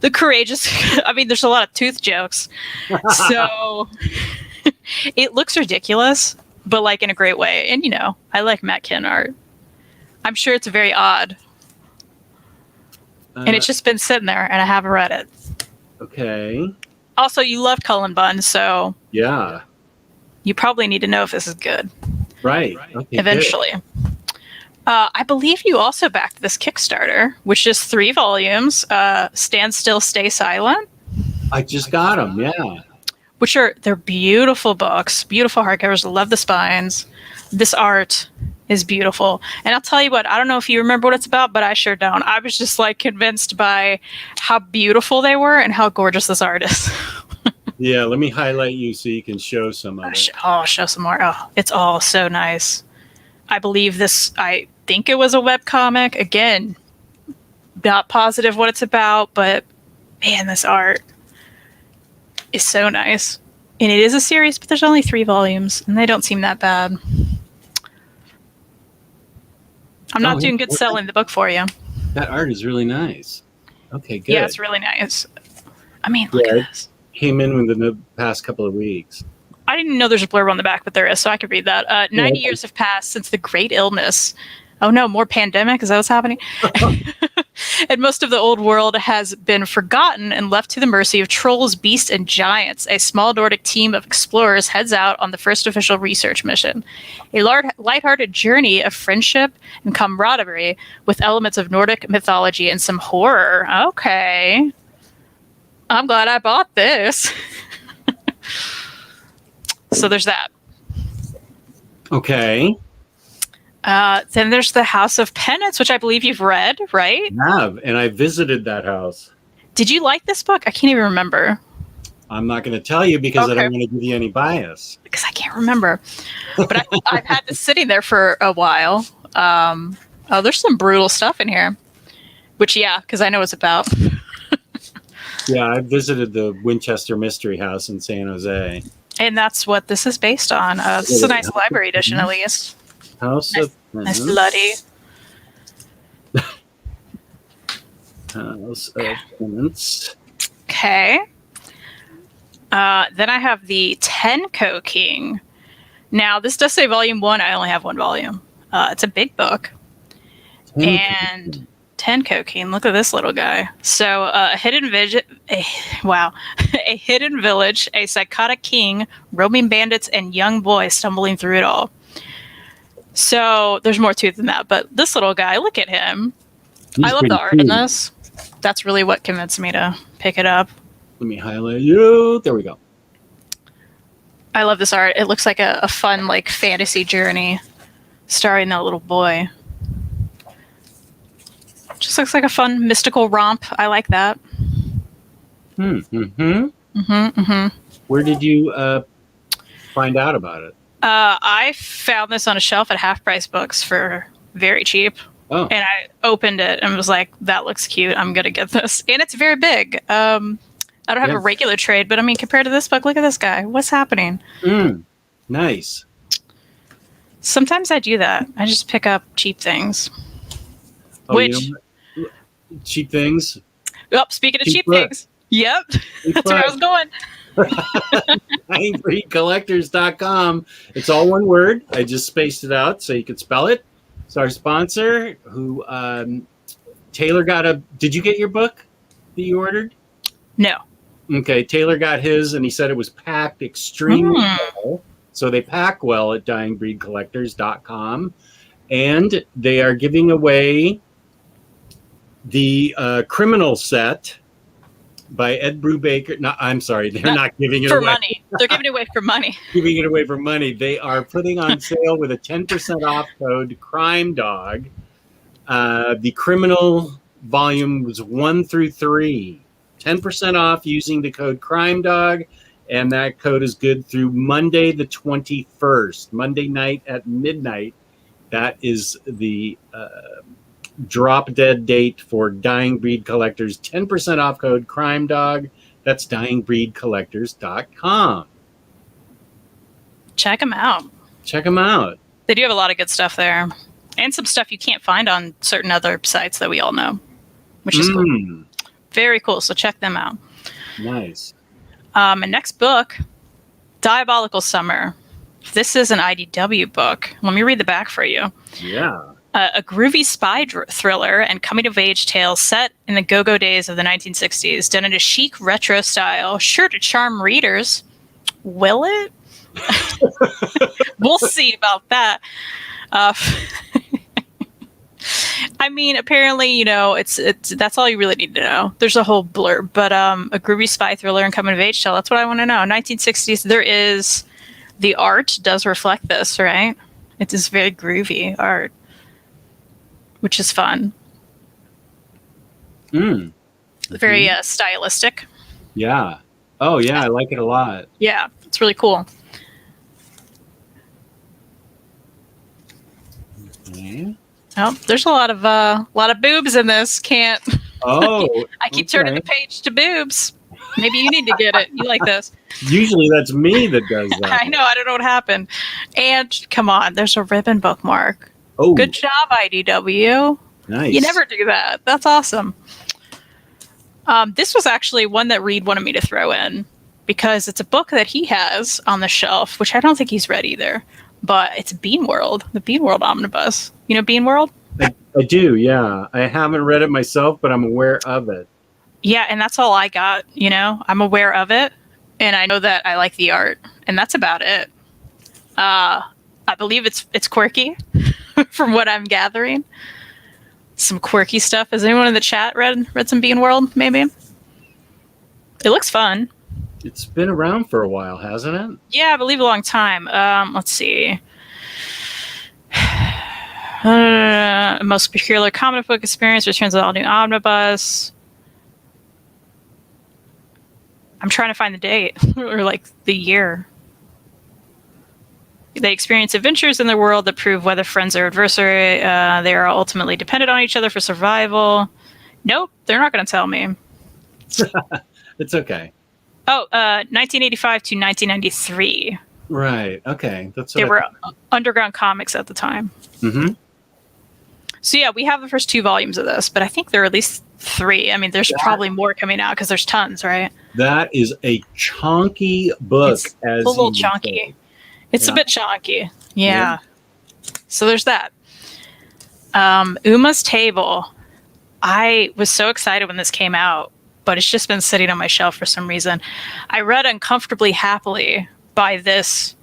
the courageous. I mean, there's a lot of tooth jokes. So it looks ridiculous, but like in a great way. And I like Matt Kent art. I'm sure it's very odd. And it's just been sitting there, and I haven't read it. Okay. Also, you loved Cullen Bunn, so yeah, you probably need to know if this is good. Right. Okay, eventually. I believe you also backed this Kickstarter, which is 3 volumes. Stand Still, Stay Silent. I just got them. Yeah. They're beautiful books, beautiful hardcovers. I love the spines. This art is beautiful. And I'll tell you what, I don't know if you remember what it's about, but I sure don't. I was just convinced by how beautiful they were and how gorgeous this art is. Yeah, let me highlight you so you can show some of it. Show some more. Oh, it's all so nice. I think it was a webcomic. Again, not positive what it's about, but man, this art is so nice. And it is a series, but there's only 3 volumes, and they don't seem that bad. I'm not doing good selling the book for you. That art is really nice. Okay, good. Yeah, it's really nice. I mean, look at this. Came in within the past couple of weeks. I didn't know there's a blurb on the back, but there is, so I could read that. 90 years have passed since the great illness Oh no, more pandemic? Is that what's happening? And most of the old world has been forgotten and left to the mercy of trolls, beasts, and giants. A small Nordic team of explorers heads out on the first official research mission. A lighthearted journey of friendship and camaraderie with elements of Nordic mythology and some horror. Okay. I'm glad I bought this. So there's that. Okay. Then there's the House of Penance, which I believe you've read, right? I have, and I visited that house. Did you like this book? I can't even remember. I'm not going to tell you because I Okay. don't want to give you any bias. Because I can't remember. But I've had this sitting there for a while. Oh, there's some brutal stuff in here. Which, yeah, because I know it's about. Yeah, I visited the Winchester Mystery House in San Jose. And that's what this is based on. This is a nice library edition, at least. House of Nice bloody. House of Penance. Okay. Then I have the Tenko King. Now, this does say volume 1. I only have one volume. It's a big book. And Tenko King, look at this little guy. So, a hidden village, a psychotic king, roaming bandits, and young boys stumbling through it all. So, there's more to it than that. But this little guy, look at him. He's I love pretty the art in cool. this. That's really what convinced me to pick it up. Let me highlight you. There we go. I love this art. It looks like a fun, like, fantasy journey starring that little boy. Just looks like a fun mystical romp. I like that. Where did you find out about it? I found this on a shelf at Half Price Books for very cheap. Oh, And I opened it and was like, that looks cute. I'm going to get this. And it's very big. I don't have Yeah. a regular trade, but I mean, compared to this book, look at this guy. What's happening? nice. Sometimes I do that. I just pick up cheap things. Oh, Which, you know, cheap things. oh, speaking of Cheap cheap book. things. Yep. That's where I was going. DyingBreedCollectors.com. It's all one word. I just spaced it out so you could spell it. It's our sponsor who Taylor got a. Did you get your book that you ordered? No. Okay, Taylor got his and he said it was packed extremely well. So they pack well at DyingBreedCollectors.com. And they are giving away the criminal set by Ed Brubaker. No, I'm sorry, they're not giving it For away. money. They're giving it away for money. Giving it away for money. They are putting on sale with a 10% off code Crime Dog. The criminal volume was 1 through 3. 10% off using the code Crime Dog, and that code is good through Monday the 21st, Monday night at midnight. That is the drop dead date for Dying Breed Collectors. 10% off code Crime Dog. That's DyingBreedCollectors.com. Check them out. Check them out. They do have a lot of good stuff there. And some stuff you can't find on certain other sites that we all know, which is cool. Very cool. So check them out. Nice. And next book, Diabolical Summer. This is an IDW book. Let me read the back for you. Yeah. A groovy spy thriller and coming-of-age tale set in the go-go days of the 1960s, done in a chic retro style, sure to charm readers. Will it? We'll see about that. I mean, apparently, you know, it's that's all you really need to know. There's a whole blurb, but a groovy spy thriller and coming-of-age tale. That's what I want to know. 1960s. There is the art does reflect this, right? It is very groovy art, which is fun. Very stylistic. Yeah. Oh, yeah. I like it a lot. Yeah, it's really cool. Okay. Oh, there's a lot of boobs in this. Can't. Oh, I keep turning the page to boobs. Maybe you need to get it. You like this? Usually that's me that does that. I know. I don't know what happened. And come on, there's a ribbon bookmark. Oh, Good job, IDW. nice. You never do that. That's awesome. This was actually one that Reed wanted me to throw in because it's a book that he has on the shelf, which I don't think he's read either. but it's Bean World, the Bean World omnibus. You know Bean World? I do, yeah. I haven't read it myself, but I'm aware of it. Yeah, and that's all I got. I'm aware of it, and I know that I like the art, and that's about it. I believe it's quirky, from what I'm gathering. Some quirky stuff. Has anyone in the chat read some Bean World? Maybe. It looks fun. It's been around for a while, hasn't it? Yeah, I believe a long time. Let's see. Most peculiar comic book experience returns with all new omnibus. I'm trying to find the date or like the year. They experience adventures in the world that prove whether friends or adversary. They are ultimately dependent on each other for survival. Nope, they're not going to tell me. It's okay. Oh, 1985 to 1993. Right. Okay. That's what They were underground comics at the time. Mm-hmm. So yeah, we have the first 2 volumes of this, but I think there are at least 3. I mean, there's probably more coming out because there's tons, right? That is a chunky book. It's a little chunky. It's a bit chunky. Yeah. So there's that. Uma's Table. I was so excited when this came out, but it's just been sitting on my shelf for some reason. I read Uncomfortably Happily by this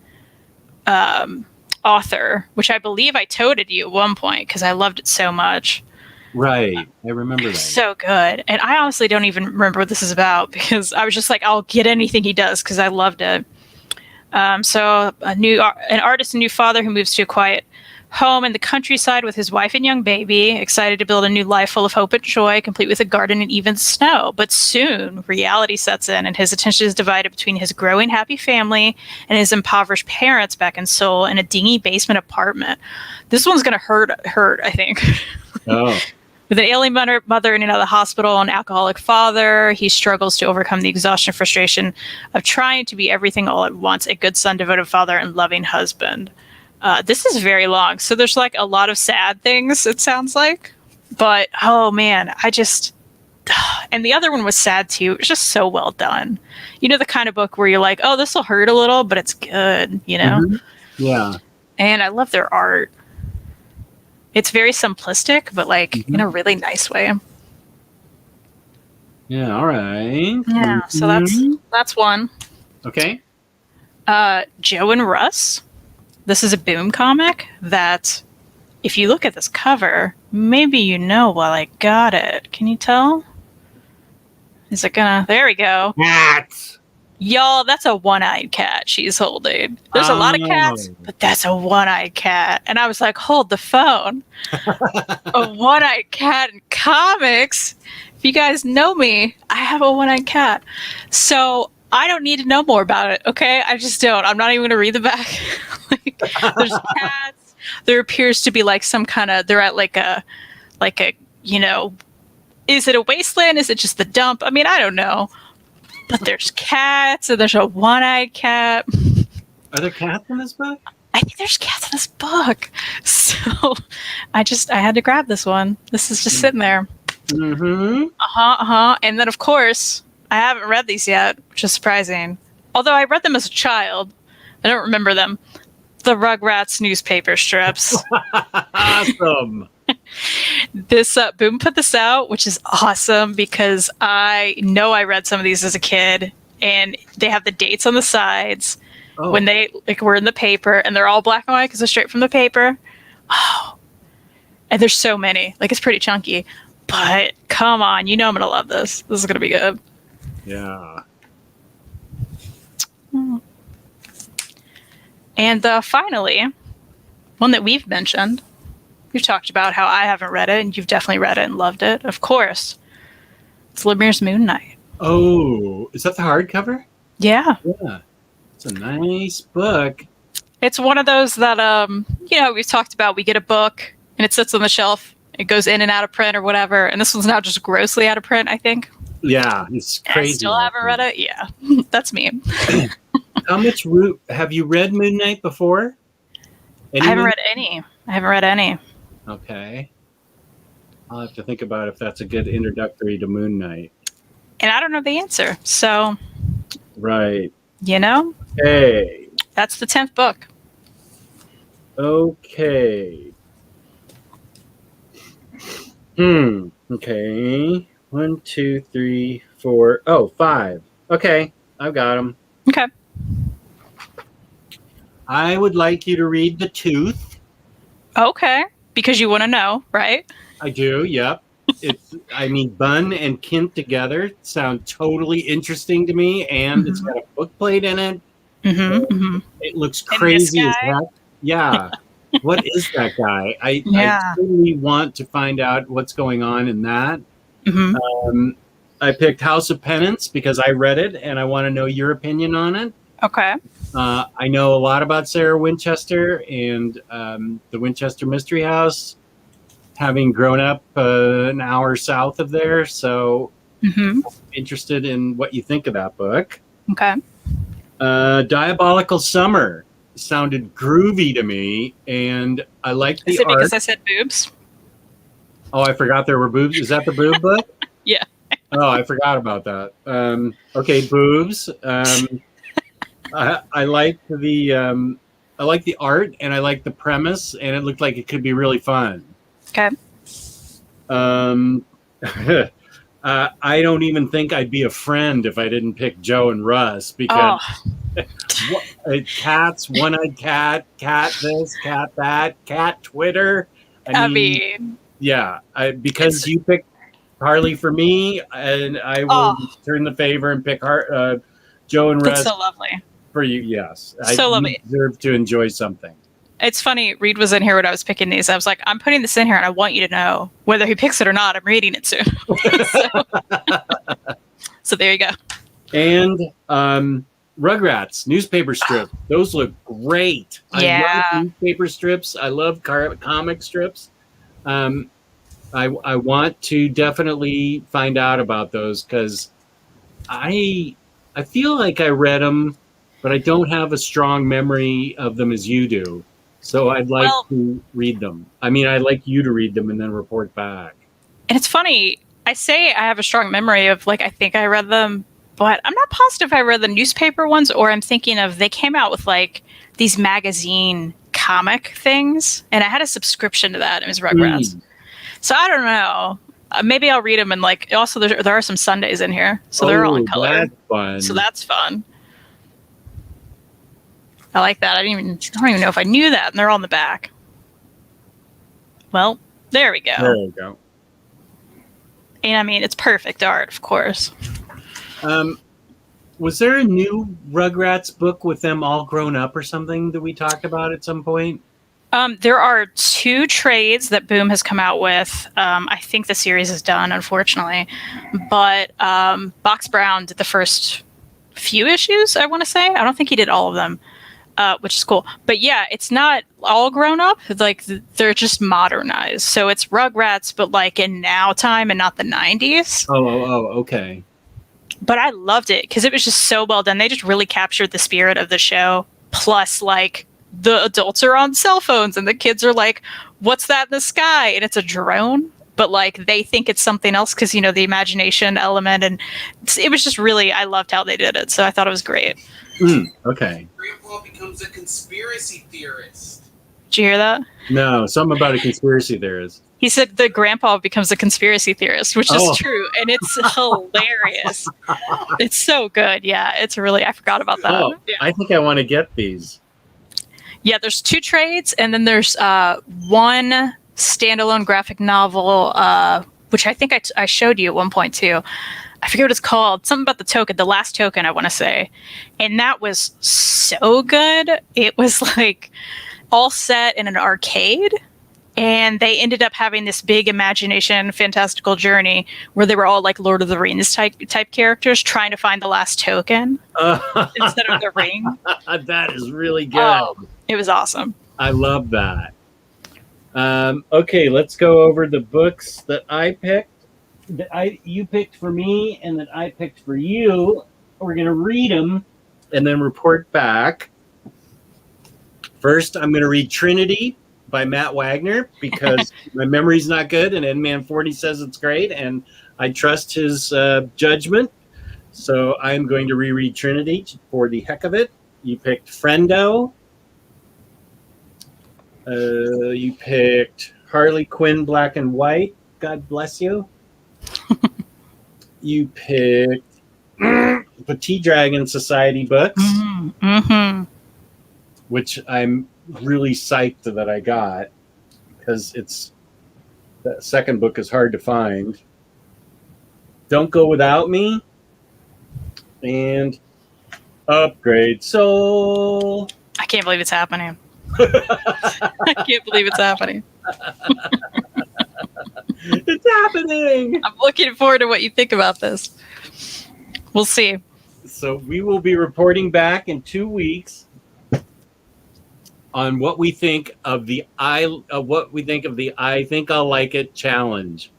author, which I believe I toted you at one point because I loved it so much. Right. I remember that. So good. And I honestly don't even remember what this is about because I was just like, I'll get anything he does because I loved it. So an artist and new father who moves to a quiet home in the countryside with his wife and young baby, excited to build a new life full of hope and joy, complete with a garden and even snow. But soon reality sets in and his attention is divided between his growing happy family and his impoverished parents back in Seoul in a dingy basement apartment. This one's going to hurt, I think. Oh. With an ailing mother in and out of the hospital, an alcoholic father, he struggles to overcome the exhaustion and frustration of trying to be everything all at once, a good son, devoted father, and loving husband. This is very long, so there's like a lot of sad things, it sounds like. But, oh man, and the other one was sad too. It was just so well done. You know, the kind of book where you're like, oh, this will hurt a little, but it's good, you know? Mm-hmm. Yeah. And I love their art. It's very simplistic, but like in a really nice way. Yeah, all right. Yeah, so that's one. Okay. Joe and Russ. This is a Boom comic that, if you look at this cover, maybe you know while I got it. Can you tell? Is it gonna... There we go. Cats! Y'all, that's a one-eyed cat she's holding. There's a lot of cats, but that's a one-eyed cat. And I was like, hold the phone. A one-eyed cat in comics? If you guys know me, I have a one-eyed cat. So I don't need to know more about it, okay? I just don't. I'm not even going to read the back. There's cats. There appears to be like some kind of... They're at like a, you know... Is it a wasteland? Is it just the dump? I mean, I don't know. But there's cats, and there's a one-eyed cat. Are there cats in this book? I think there's cats in this book. So I had to grab this one. This is just sitting there. Mm-hmm. And then, of course, I haven't read these yet, which is surprising. Although I read them as a child. I don't remember them. The Rugrats newspaper strips. Awesome. This Boom put this out, which is awesome because I know I read some of these as a kid, and they have the dates on the sides when they were in the paper, and they're all black and white because they're straight from the paper. Oh, and there's so many. Like, it's pretty chunky, but come on, you know I'm gonna love this. This is gonna be good. Yeah. And finally, one that we've mentioned. We've talked about how I haven't read it, and you've definitely read it and loved it. Of course. It's Lemire's Moon Knight. Oh, is that the hardcover? Yeah. Yeah. It's a nice book. It's one of those that, we've talked about. We get a book, and it sits on the shelf. It goes in and out of print or whatever. And this one's now just grossly out of print, I think. Yeah, it's crazy. I still haven't read it? Yeah. That's me. How much have you read Moon Knight before? I haven't read any. Okay. I'll have to think about if that's a good introductory to Moon Knight. And I don't know the answer. So. Right. You know? Hey. That's the 10th book. Okay. Okay. 1, 2, 3, 4. Oh, 5. Okay. I've got them. Okay. I would like you to read The Tooth. Okay. Because you want to know, right? I do. Yep. Bun and Kint together sound totally interesting to me, and it's got a book plate in it. It looks And this crazy as guy? heck. Yeah. What is that guy? I Yeah. totally want to find out what's going on in that. Mm-hmm. I picked House of Penance because I read it and I want to know your opinion on it. Okay. I know a lot about Sarah Winchester and the Winchester Mystery House, having grown up an hour south of there. So I'm interested in what you think of that book. Okay. Diabolical Summer sounded groovy to me, and I liked the Is it art. because I said boobs? Oh, I forgot there were boobs. Is that the boob book? Yeah. Oh, I forgot about that. Okay, boobs. I like the art, and I like the premise, and it looked like it could be really fun. Okay. I don't even think I'd be a friend if I didn't pick Joe and Russ, because cats, one-eyed cat this, cat that, cat Twitter. I mean, yeah, because you picked Harley for me, and I will return the favor and pick Joe and Russ. That's so lovely. For you, yes. So lovely. You deserve to enjoy something. It's funny, Reed was in here when I was picking these. I was like, I'm putting this in here and I want you to know whether he picks it or not. I'm reading it soon. So there you go. And Rugrats, newspaper strip. Those look great. Yeah. I love newspaper strips. I love comic strips. I want to definitely find out about those, because I feel like I read them, but I don't have a strong memory of them as you do. So I'd like to read them. I'd like you to read them and then report back. And it's funny. I say I have a strong memory of, I think I read them, but I'm not positive I read the newspaper ones, or I'm thinking of they came out with these magazine comic things, and I had a subscription to that. It was Rugrats. So I don't know. Maybe I'll read them, and also there are some Sundays in here, so they're all in color. That's fun. So that's fun. I like that. I don't even know if I knew that, and they're all in the back. Well, there we go. There we go. And it's perfect art, of course. Was there a new Rugrats book with them all grown up or something that we talked about at some point? There are 2 trades that Boom has come out with. I think the series is done, unfortunately. But Box Brown did the first few issues, I want to say. I don't think he did all of them, which is cool. But yeah, it's not all grown up. They're just modernized. So it's Rugrats, but in now time and not the 90s. Oh, okay. But I loved it because it was just so well done. They just really captured the spirit of the show. Plus, the adults are on cell phones and the kids are like, what's that in the sky? And it's a drone, but they think it's something else because, the imagination element. And it was just really, I loved how they did it. So I thought it was great. Okay. Grandpa becomes a conspiracy theorist. Did you hear that? No, something about a conspiracy theorist. He said the grandpa becomes a conspiracy theorist, which is true. And it's hilarious. It's so good. Yeah, it's really, I forgot about that. Oh, yeah. I think I want to get these. Yeah, there's 2 trades, and then there's 1 standalone graphic novel, which I think I showed you at one point too. I forget what it's called. Something about the token, the last token, I want to say. And that was so good. It was all set in an arcade. And they ended up having this big imagination, fantastical journey where they were all Lord of the Rings type characters trying to find the last token instead of the ring. That is really good. Oh, it was awesome. I love that. Okay, let's go over the books that I picked. That you picked for me and that I picked for you. We're going to read them and then report back. First, I'm going to read Trinity by Matt Wagner because my memory's not good, and Endman 40 says it's great, and I trust his judgment. So I'm going to reread Trinity for the heck of it. You picked Friendo. You picked Harley Quinn Black and White. God bless you. You picked Petite Dragon Society books, which I'm really psyched that I got because the second book is hard to find. Don't Go Without Me and Upgrade Soul. I can't believe it's happening. I can't believe it's happening. It's happening. I'm looking forward to what you think about this. We'll see. So we will be reporting back in 2 weeks on what we think of the I Think I'll Like It challenge.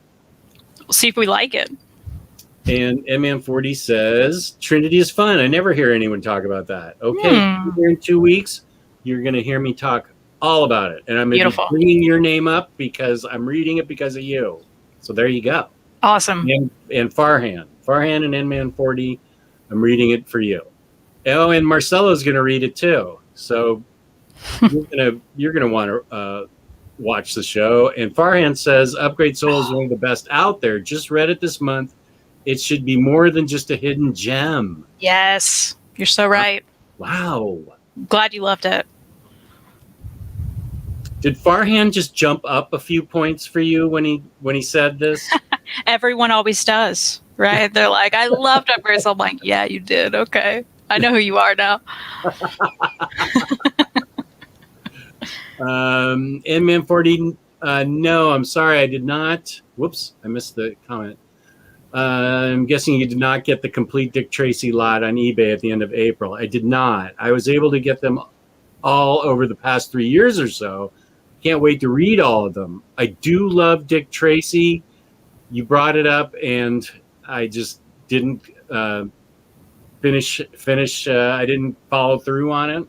We'll see if we like it. And MN40 says Trinity is fun. I never hear anyone talk about that. Okay, here in 2 weeks, you're going to hear me talk all about it, and I'm going to be bringing your name up because I'm reading it because of you. So there you go. Awesome. And Farhan and MN40, I'm reading it for you. Oh, and Marcelo's going to read it too. So you're gonna want to watch the show. And Farhan says Upgrade Soul is one of the best out there. Just read it this month. It should be more than just a hidden gem. Yes, you're so right. Wow. Glad you loved it. Did Farhan just jump up a few points for you when he said this? Everyone always does, right? They're like, I loved Upgrade Soul. I'm like, yeah, you did. Okay, I know who you are now. MN40, no, I'm sorry, I did not. Whoops, I missed the comment. I'm guessing you did not get the complete Dick Tracy lot on eBay at the end of April. I did not. I was able to get them all over the past 3 years or so. Can't wait to read all of them. I do love Dick Tracy. You brought it up, and I just didn't finish. I didn't follow through on it.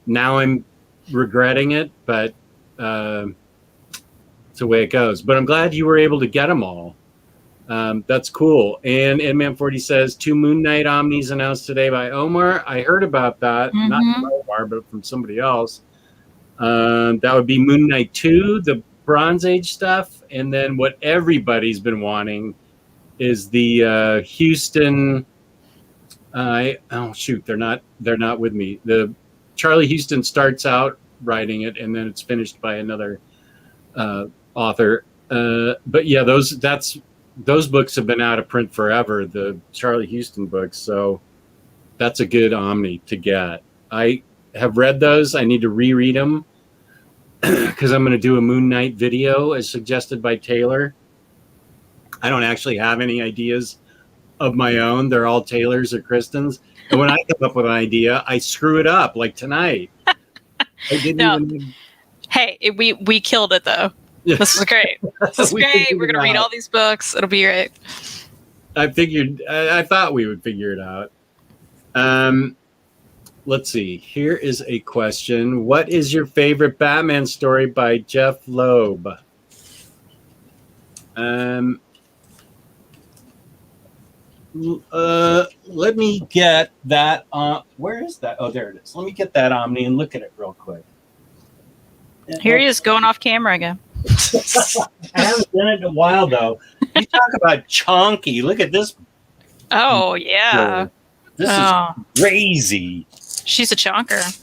Now I'm regretting it, but it's the way it goes. But I'm glad you were able to get them all. That's cool. And Man40 says 2 Moon Knight Omnis announced today by Omar. I heard about that, not from Omar, but from somebody else. That would be Moon Knight 2, the Bronze Age stuff, and then what everybody's been wanting is the Houston. They're not with me. The Charlie Houston starts out writing it, and then it's finished by another author. But yeah, those books have been out of print forever. The Charlie Houston books, so that's a good Omni to get. I have read those. I need to reread them because I'm going to do a Moon Knight video as suggested by Taylor. I don't actually have any ideas of my own. They're all Taylor's or Kristan's. And when I come up with an idea, I screw it up, like tonight. Hey, we killed it, though. This is great. This is great. We're going to read all these books. It'll be great. I thought we would figure it out. Let's see. Here is a question. What is your favorite Batman story by Jeff Loeb? Let me get that. Where is that? Oh, there it is. Let me get that Omni and look at it real quick. Here he is going off camera again. I haven't done it in a while, though. You talk about chonky. Look at this. Oh, yeah. This is crazy. She's a chonker.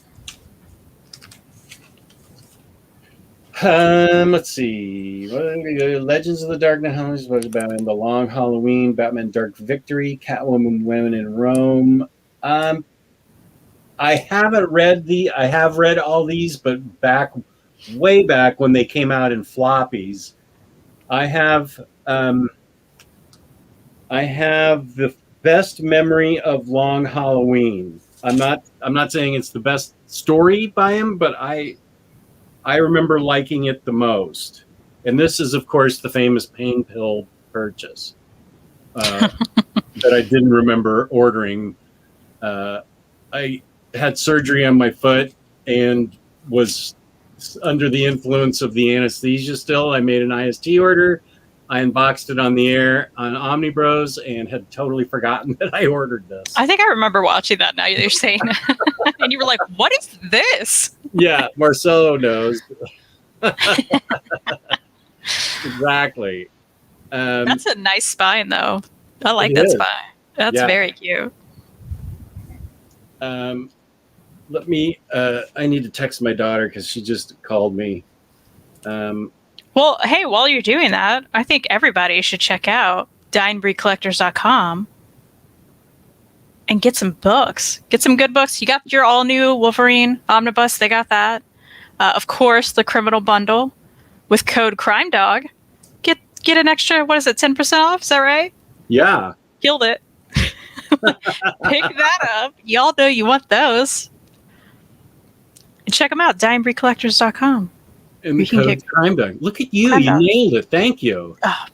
Let's see. Legends of the Dark Knight, Batman, The Long Halloween, Batman Dark Victory, Catwoman, Women in Rome. I haven't read I have read all these, but way back when they came out in floppies. I have the best memory of Long Halloween. I'm not saying it's the best story by him, but I remember liking it the most. And this is, of course, the famous pain pill purchase that I didn't remember ordering. I had surgery on my foot and was under the influence of the anesthesia still. I made an IST order, I unboxed it on the air on Omnibros and had totally forgotten that I ordered this. I think I remember watching that now you're saying and you were like, what is this? Yeah, Marcelo knows. Exactly. That's a nice spine, though. I like It that is. spine. That's Yeah. very cute. Let me, I need to text my daughter because she just called me. Well, hey, while you're doing that, I think everybody should check out dyingbreedcollectors.com and get some books. Get some good books. You got your all-new Wolverine Omnibus. They got that. Of course, the Criminal Bundle with code CrimeDog. Get an extra, 10% off? Is that right? Yeah. Killed it. Pick that up. Y'all know you want those. And check them out, dyingbreedcollectors.com. And the You can code get- Crime Dog. Look at you. Crime You Dog. nailed it. Thank you. Oh,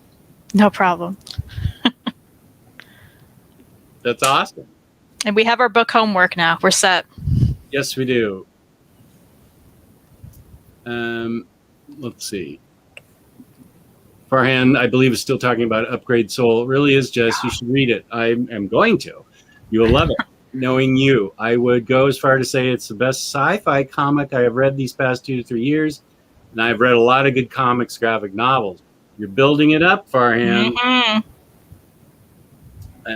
no problem. That's awesome. And we have our book homework now. We're set. Yes, we do. Let's see. Farhan, I believe, is still talking about Upgrade Soul. It really is, Jess. You should read it. I am going to. You will love it. Knowing you, I would go as far to say it's the best sci-fi comic I have read these past 2 to 3 years. And I've read a lot of good comics, graphic novels. You're building it up, Farhan. Mm-hmm.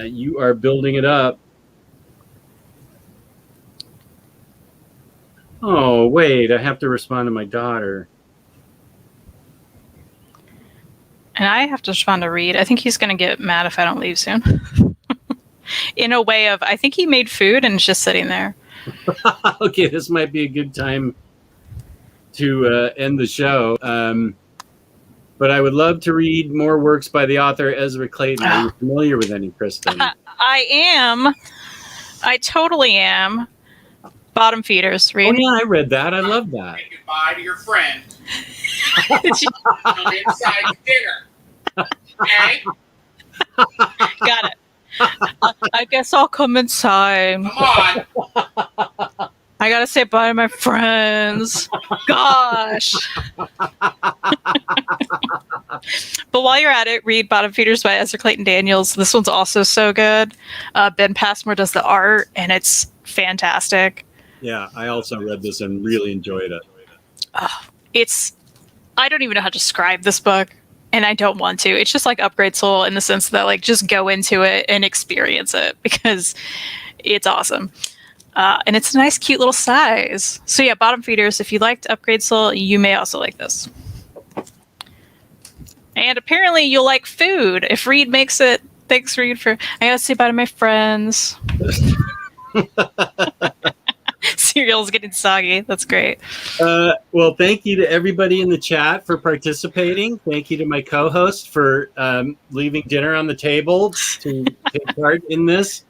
You are building it up. Oh, wait. I have to respond to my daughter. And I have to respond to Reed. I think he's going to get mad if I don't leave soon. In a way of, I think he made food and is just sitting there. Okay, this might be a good time to end the show. But I would love to read more works by the author Ezra Clayton. Are you familiar with any, Kristan? I am. I totally am. Bottom Feeders. Reed. Oh, yeah, I read that. I love that. Say goodbye to your friend. Come inside to dinner. Okay? Got it. I guess I'll come inside. Come on. I gotta say bye to my friends. Gosh. But while you're at it, read Bottom Feeders by Ezra Clayton Daniels. This one's also so good. Ben Passmore does the art, and it's fantastic. Yeah, I also read this and really enjoyed it. I don't even know how to describe this book, and I don't want to. It's just like Upgrade Soul in the sense that, like, just go into it and experience it because it's awesome. And it's a nice, cute little size. So yeah, Bottom Feeders, if you liked Upgrade Soul, you may also like this. And apparently you'll like food if Reed makes it. Thanks, Reed, for... I gotta say bye to my friends. Cereal's getting soggy. That's great. Well, thank you to everybody in the chat for participating. Thank you to my co-host for leaving dinner on the table to take part in this.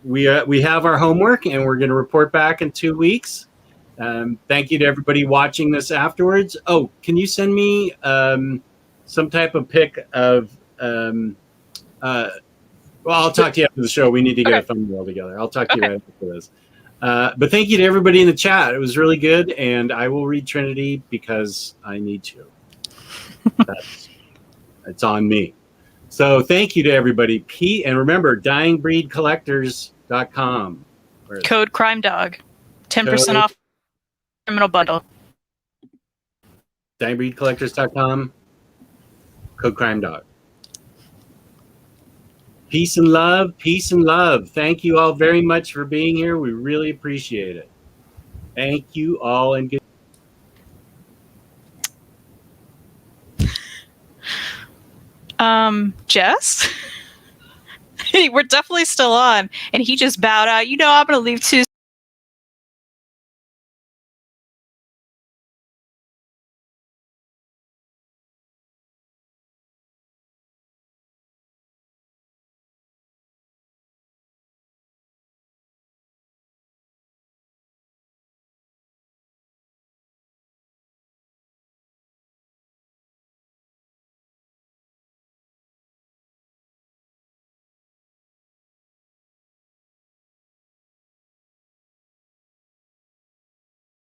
We have our homework, and we're going to report back in 2 weeks. Thank you to everybody watching this afterwards. Oh, can you send me some type of pic of... well, I'll talk to you after the show. We need to get a thumbnail together. I'll talk to you right after this. But thank you to everybody in the chat. It was really good, and I will read Trinity because I need to. It's on me. So thank you to everybody. And remember, dyingbreedcollectors.com. Code CrimeDog. 10% off criminal bundle. Dyingbreedcollectors.com. Code CrimeDog. Peace and love. Peace and love. Thank you all very much for being here. We really appreciate it. Thank you all, and good. Jess? We're definitely still on. And he just bowed out. You know, I'm going to leave too.